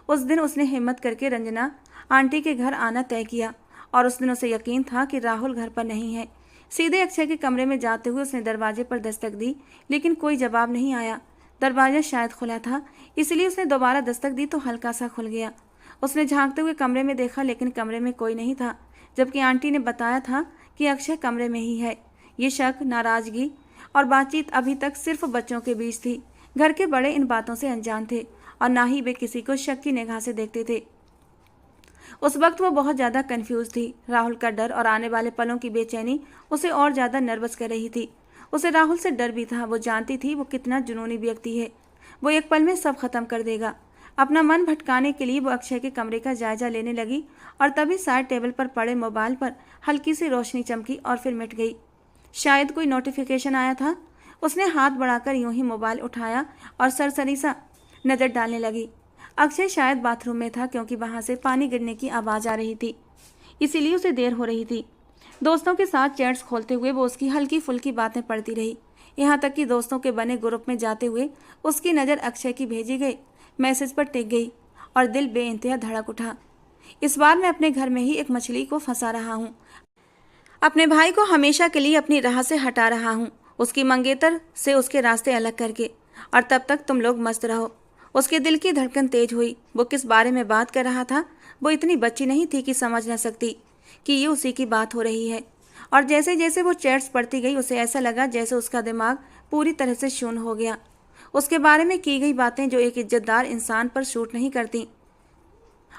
उस दिन उसने हिम्मत करके रंजना आंटी के घर आना तय किया और उस दिन उसे यकीन था कि राहुल घर पर नहीं है। सीधे अक्षय के कमरे में जाते हुए उसने दरवाजे पर दस्तक दी, लेकिन कोई जवाब नहीं आया। दरवाजा शायद खुला था, इसलिए उसने दोबारा दस्तक दी तो हल्का सा खुल गया। उसने झांकते हुए कमरे में देखा, लेकिन कमरे में कोई नहीं था, जबकि आंटी ने बताया था कि अक्षय कमरे में ही है। ये शक, नाराजगी और बातचीत अभी तक सिर्फ बच्चों के बीच थी। घर के बड़े इन बातों से अनजान थे और ना ही वे किसी को शक की निगाह से देखते थे। उस वक्त वो बहुत ज़्यादा कंफ्यूज थी। राहुल का डर और आने वाले पलों की बेचैनी उसे और ज़्यादा नर्वस कर रही थी। उसे राहुल से डर भी था। वो जानती थी वो कितना जुनूनी व्यक्ति है। वो एक पल में सब खत्म कर देगा। अपना मन भटकाने के लिए वो अक्षय के कमरे का जायजा लेने लगी और तभी साइड टेबल पर पड़े मोबाइल पर हल्की सी रोशनी चमकी और फिर मिट गई। शायद कोई नोटिफिकेशन आया था। उसने हाथ बढ़ाकर यूं ही मोबाइल उठाया और सरसरी सा नज़र डालने लगी। अक्षय शायद बाथरूम में था, क्योंकि वहां से पानी गिरने की आवाज़ आ रही थी, इसीलिए उसे देर हो रही थी। दोस्तों के साथ चैट्स खोलते हुए वो उसकी हल्की फुल्की बातें पढ़ती रही, यहाँ तक कि दोस्तों के बने ग्रुप में जाते हुए उसकी नज़र अक्षय की भेजी गई मैसेज पर टिक गई और दिल बेइंतहा धड़क उठा। इस बार मैं अपने घर में ही एक मछली को फंसा रहा हूँ, अपने भाई को हमेशा के लिए अपनी राह से हटा रहा हूँ, उसकी मंगेतर से उसके रास्ते अलग करके। और तब तक तुम लोग मस्त रहो। उसके दिल की धड़कन तेज हुई। वो किस बारे में बात कर रहा था? वो इतनी बच्ची नहीं थी कि समझ न सकती कि ये उसी की बात हो रही है। और जैसे जैसे वो चैट्स पढ़ती गई उसे ऐसा लगा जैसे उसका दिमाग पूरी तरह से शून्य हो गया। उसके बारे में की गई बातें जो एक इज्जतदार इंसान पर शूट नहीं करती,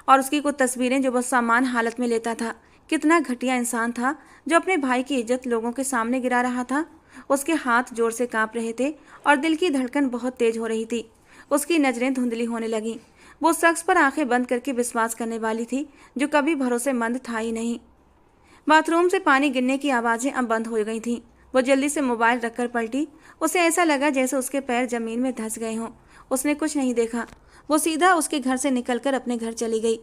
और उसकी कुछ तस्वीरें जो वो सामान हालत में लेता था। कितना घटिया इंसान था जो अपने भाई की इज्जत लोगों के सामने गिरा रहा था। उसके हाथ जोर से कांप रहे थे और दिल की धड़कन बहुत तेज हो रही थी। उसकी नज़रें धुंधली होने लगीं। वो उस शख्स पर आंखें बंद करके विश्वास करने वाली थी जो कभी भरोसेमंद था ही नहीं। बाथरूम से पानी गिरने की आवाज़ें अब बंद हो गई थीं। वो जल्दी से मोबाइल रखकर पलटी। उसे ऐसा लगा जैसे उसके पैर जमीन में धंस गए हों। उसने कुछ नहीं देखा। वो सीधा उसके घर से निकलकर अपने घर चली गई।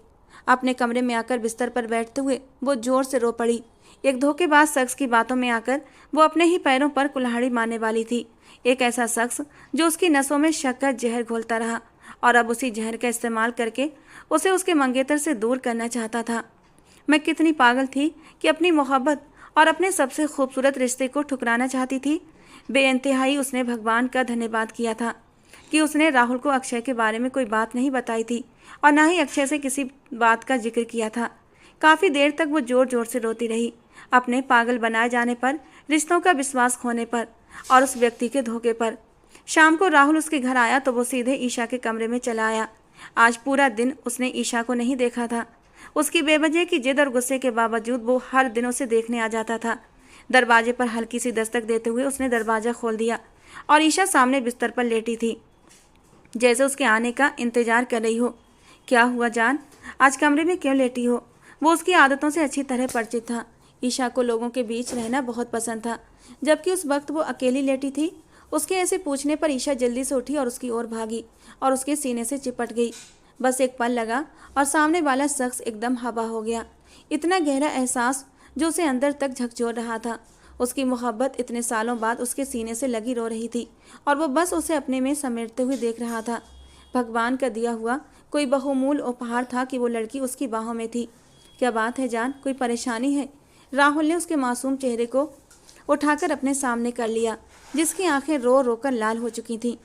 अपने कमरे में आकर बिस्तर पर बैठते हुए वो जोर से रो पड़ी। एक धोखेबाज शख्स की बातों में आकर वो अपने ही पैरों पर कुल्हाड़ी मारने वाली थी। एक ऐसा शख्स जो उसकी नसों में शक का जहर घोलता रहा और अब उसी जहर का इस्तेमाल करके उसे उसके मंगेतर से दूर करना चाहता था। मैं कितनी पागल थी कि अपनी मोहब्बत और अपने सबसे खूबसूरत रिश्ते को ठुकराना चाहती थी। बेइंतहाई उसने भगवान का धन्यवाद किया था कि उसने राहुल को अक्षय के बारे में कोई बात नहीं बताई थी और ना ही अक्षय से किसी बात का जिक्र किया था। काफ़ी देर तक वो जोर जोर से रोती रही, अपने पागल बनाए जाने पर, रिश्तों का विश्वास खोने पर। और उस व्यक्ति के धोखे पर। शाम को राहुल उसके घर आया तो वो सीधे ईशा के कमरे में चला आया। आज पूरा दिन उसने ईशा को नहीं देखा था। उसकी बेवजह की जिद और गुस्से के बावजूद वो हर दिन उसे देखने आ जाता था। दरवाजे पर हल्की सी दस्तक देते हुए उसने दरवाज़ा खोल दिया और ईशा सामने बिस्तर पर लेटी थी, जैसे उसके आने का इंतजार कर रही हो। क्या हुआ जान, आज कमरे में क्यों लेटी हो? वो उसकी आदतों से अच्छी तरह परिचित था। ईशा को लोगों के बीच रहना बहुत पसंद था, जबकि उस वक्त वो अकेली लेटी थी। उसके ऐसे पूछने पर ईशा जल्दी से उठी और उसकी ओर भागी और उसके सीने से चिपट गई। बस एक पल लगा और सामने वाला शख्स एकदम हवा हो गया। इतना गहरा एहसास जो उसे अंदर तक झकझोर रहा था। उसकी मोहब्बत इतने सालों बाद उसके सीने से लगी रो रही थी और वो बस उसे अपने में समेटते हुए देख रहा था। भगवान का दिया हुआ कोई बहुमूल्य उपहार था कि वो लड़की उसकी बाहों में थी। क्या बात है जान, कोई परेशानी है? राहुल ने उसके मासूम चेहरे को उठाकर अपने सामने कर लिया, जिसकी आंखें रो रो कर लाल हो चुकी थीं।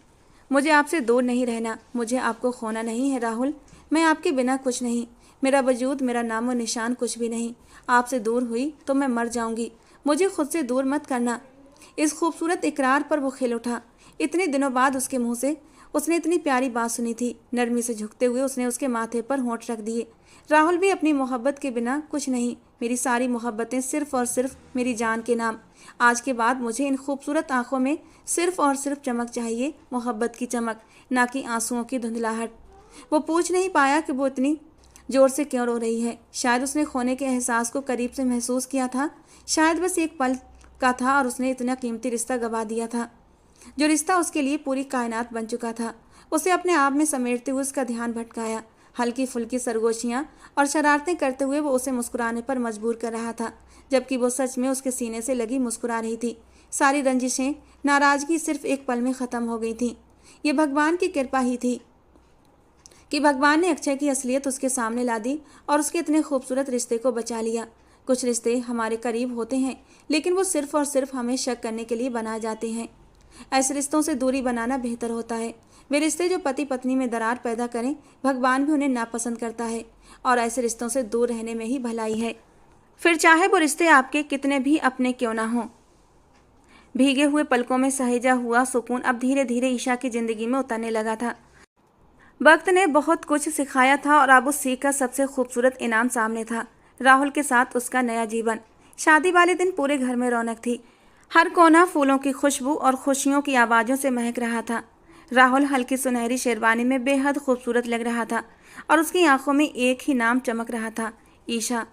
मुझे आपसे दूर नहीं रहना, मुझे आपको खोना नहीं है राहुल। मैं आपके बिना कुछ नहीं, मेरा वजूद, मेरा नामो निशान कुछ भी नहीं। आपसे दूर हुई तो मैं मर जाऊंगी। मुझे खुद से दूर मत करना। इस खूबसूरत इकरार पर वो खिल उठा। इतने दिनों बाद उसके मुंह से उसने इतनी प्यारी बात सुनी थी। नरमी से झुकते हुए उसने उसके माथे पर होंठ रख दिए। राहुल भी अपनी मोहब्बत के बिना कुछ नहीं। मेरी सारी मोहब्बतें सिर्फ और सिर्फ मेरी जान के नाम। आज के बाद मुझे इन खूबसूरत आंखों में सिर्फ और सिर्फ चमक चाहिए, मोहब्बत की चमक, ना कि आंसुओं की धुंधलाहट। वो पूछ नहीं पाया कि वो इतनी जोर से क्यों रो रही है। शायद उसने खोने के एहसास को करीब से महसूस किया था। शायद बस एक पल का था और उसने इतना कीमती रिश्ता गंवा दिया था, जो रिश्ता उसके लिए पूरी कायनात बन चुका था। उसे अपने आप में समेटते हुए उसका ध्यान भटकाया। हल्की फुल्की सरगोशियाँ और शरारतें करते हुए वो उसे मुस्कुराने पर मजबूर कर रहा था, जबकि वो सच में उसके सीने से लगी मुस्कुरा रही थी। सारी रंजिशें, नाराज़गी सिर्फ एक पल में ख़त्म हो गई थी। ये भगवान की कृपा ही थी कि भगवान ने अक्षय की असलियत उसके सामने ला दी और उसके इतने खूबसूरत रिश्ते को बचा लिया। कुछ रिश्ते हमारे करीब होते हैं, लेकिन वो सिर्फ और सिर्फ हमें शक करने के लिए बनाए जाते हैं। ऐसे रिश्तों से दूरी बनाना बेहतर होता है। वे रिश्ते जो पति पत्नी में दरार पैदा करें, भगवान भी उन्हें नापसंद करता है और ऐसे रिश्तों से दूर रहने में ही भलाई है। फिर चाहे वो रिश्ते आपके कितने भी अपने क्यों ना हों। भीगे हुए पलकों में सहेजा हुआ सुकून अब धीरे धीरे ईशा की जिंदगी में उतरने लगा था। वक्त ने बहुत कुछ सिखाया था और अब उस सीख का सबसे खूबसूरत इनाम सामने था। राहुल के साथ उसका नया जीवन। शादी वाले दिन पूरे घर में रौनक थी। हर कोना फूलों की खुशबू और खुशियों की आवाज़ों से महक रहा था। राहुल हल्की सुनहरी शेरवानी में बेहद खूबसूरत लग रहा था और उसकी आंखों में एक ही नाम चमक रहा था, ईशा।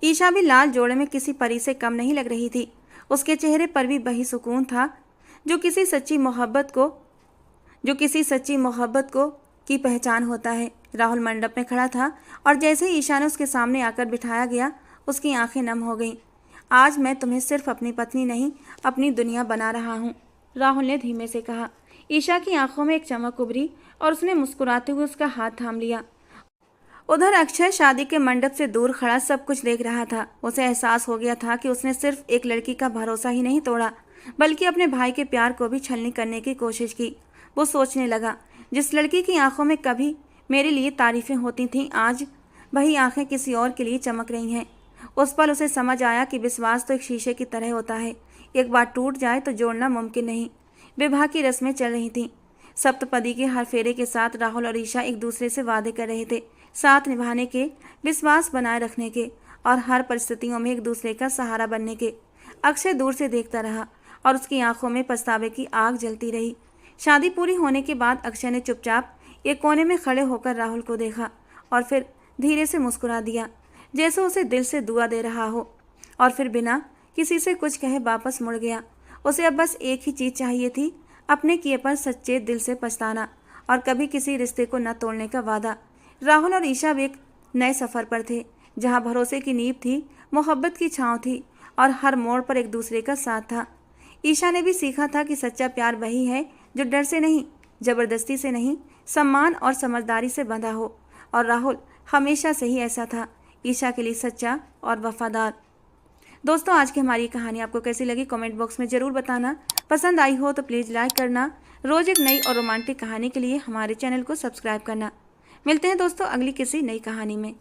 ईशा भी लाल जोड़े में किसी परी से कम नहीं लग रही थी। उसके चेहरे पर भी वही सुकून था जो किसी सच्ची मोहब्बत को की पहचान होता है। राहुल मंडप में खड़ा था और जैसे ही ईशा ने उसके सामने आकर बिठाया गया, उसकी आंखें नम हो गईं। आज मैं तुम्हें सिर्फ अपनी पत्नी नहीं, अपनी दुनिया बना रहा हूँ, राहुल ने धीमे से कहा। ईशा की आंखों में एक चमक उभरी और उसने मुस्कुराते हुए उसका हाथ थाम लिया। उधर अक्षय शादी के मंडप से दूर खड़ा सब कुछ देख रहा था। उसे एहसास हो गया था कि उसने सिर्फ एक लड़की का भरोसा ही नहीं तोड़ा, बल्कि अपने भाई के प्यार को भी छलनी करने की कोशिश की। वो सोचने लगा, जिस लड़की की आंखों में कभी मेरे लिए तारीफें होती थीं, आज वही आंखें किसी और के लिए चमक रही हैं। उस पल उसे समझ आया कि विश्वास तो एक शीशे की तरह होता है, एक बार टूट जाए तो जोड़ना मुमकिन नहीं। विवाह की रस्में चल रही थीं। सप्तपदी के हर फेरे के साथ राहुल और ईशा एक दूसरे से वादे कर रहे थे, साथ निभाने के, विश्वास बनाए रखने के और हर परिस्थितियों में एक दूसरे का सहारा बनने के। अक्षय दूर से देखता रहा और उसकी आंखों में पछतावे की आग जलती रही। शादी पूरी होने के बाद अक्षय ने चुपचाप एक कोने में खड़े होकर राहुल को देखा और फिर धीरे से मुस्कुरा दिया, जैसे उसे दिल से दुआ दे रहा हो, और फिर बिना किसी से कुछ कहे वापस मुड़ गया। उसे अब बस एक ही चीज़ चाहिए थी, अपने किए पर सच्चे दिल से पछताना और कभी किसी रिश्ते को न तोड़ने का वादा। राहुल और ईशा एक नए सफ़र पर थे, जहाँ भरोसे की नींव थी, मोहब्बत की छाँव थी और हर मोड़ पर एक दूसरे का साथ था। ईशा ने भी सीखा था कि सच्चा प्यार वही है जो डर से नहीं, ज़बरदस्ती से नहीं, सम्मान और समझदारी से बंधा हो, और राहुल हमेशा से ही ऐसा था, ईशा के लिए सच्चा और वफादार। दोस्तों, आज की हमारी कहानी आपको कैसी लगी कमेंट बॉक्स में ज़रूर बताना। पसंद आई हो तो प्लीज़ लाइक करना। रोज़ एक नई और रोमांटिक कहानी के लिए हमारे चैनल को सब्सक्राइब करना। मिलते हैं दोस्तों अगली किसी नई कहानी में।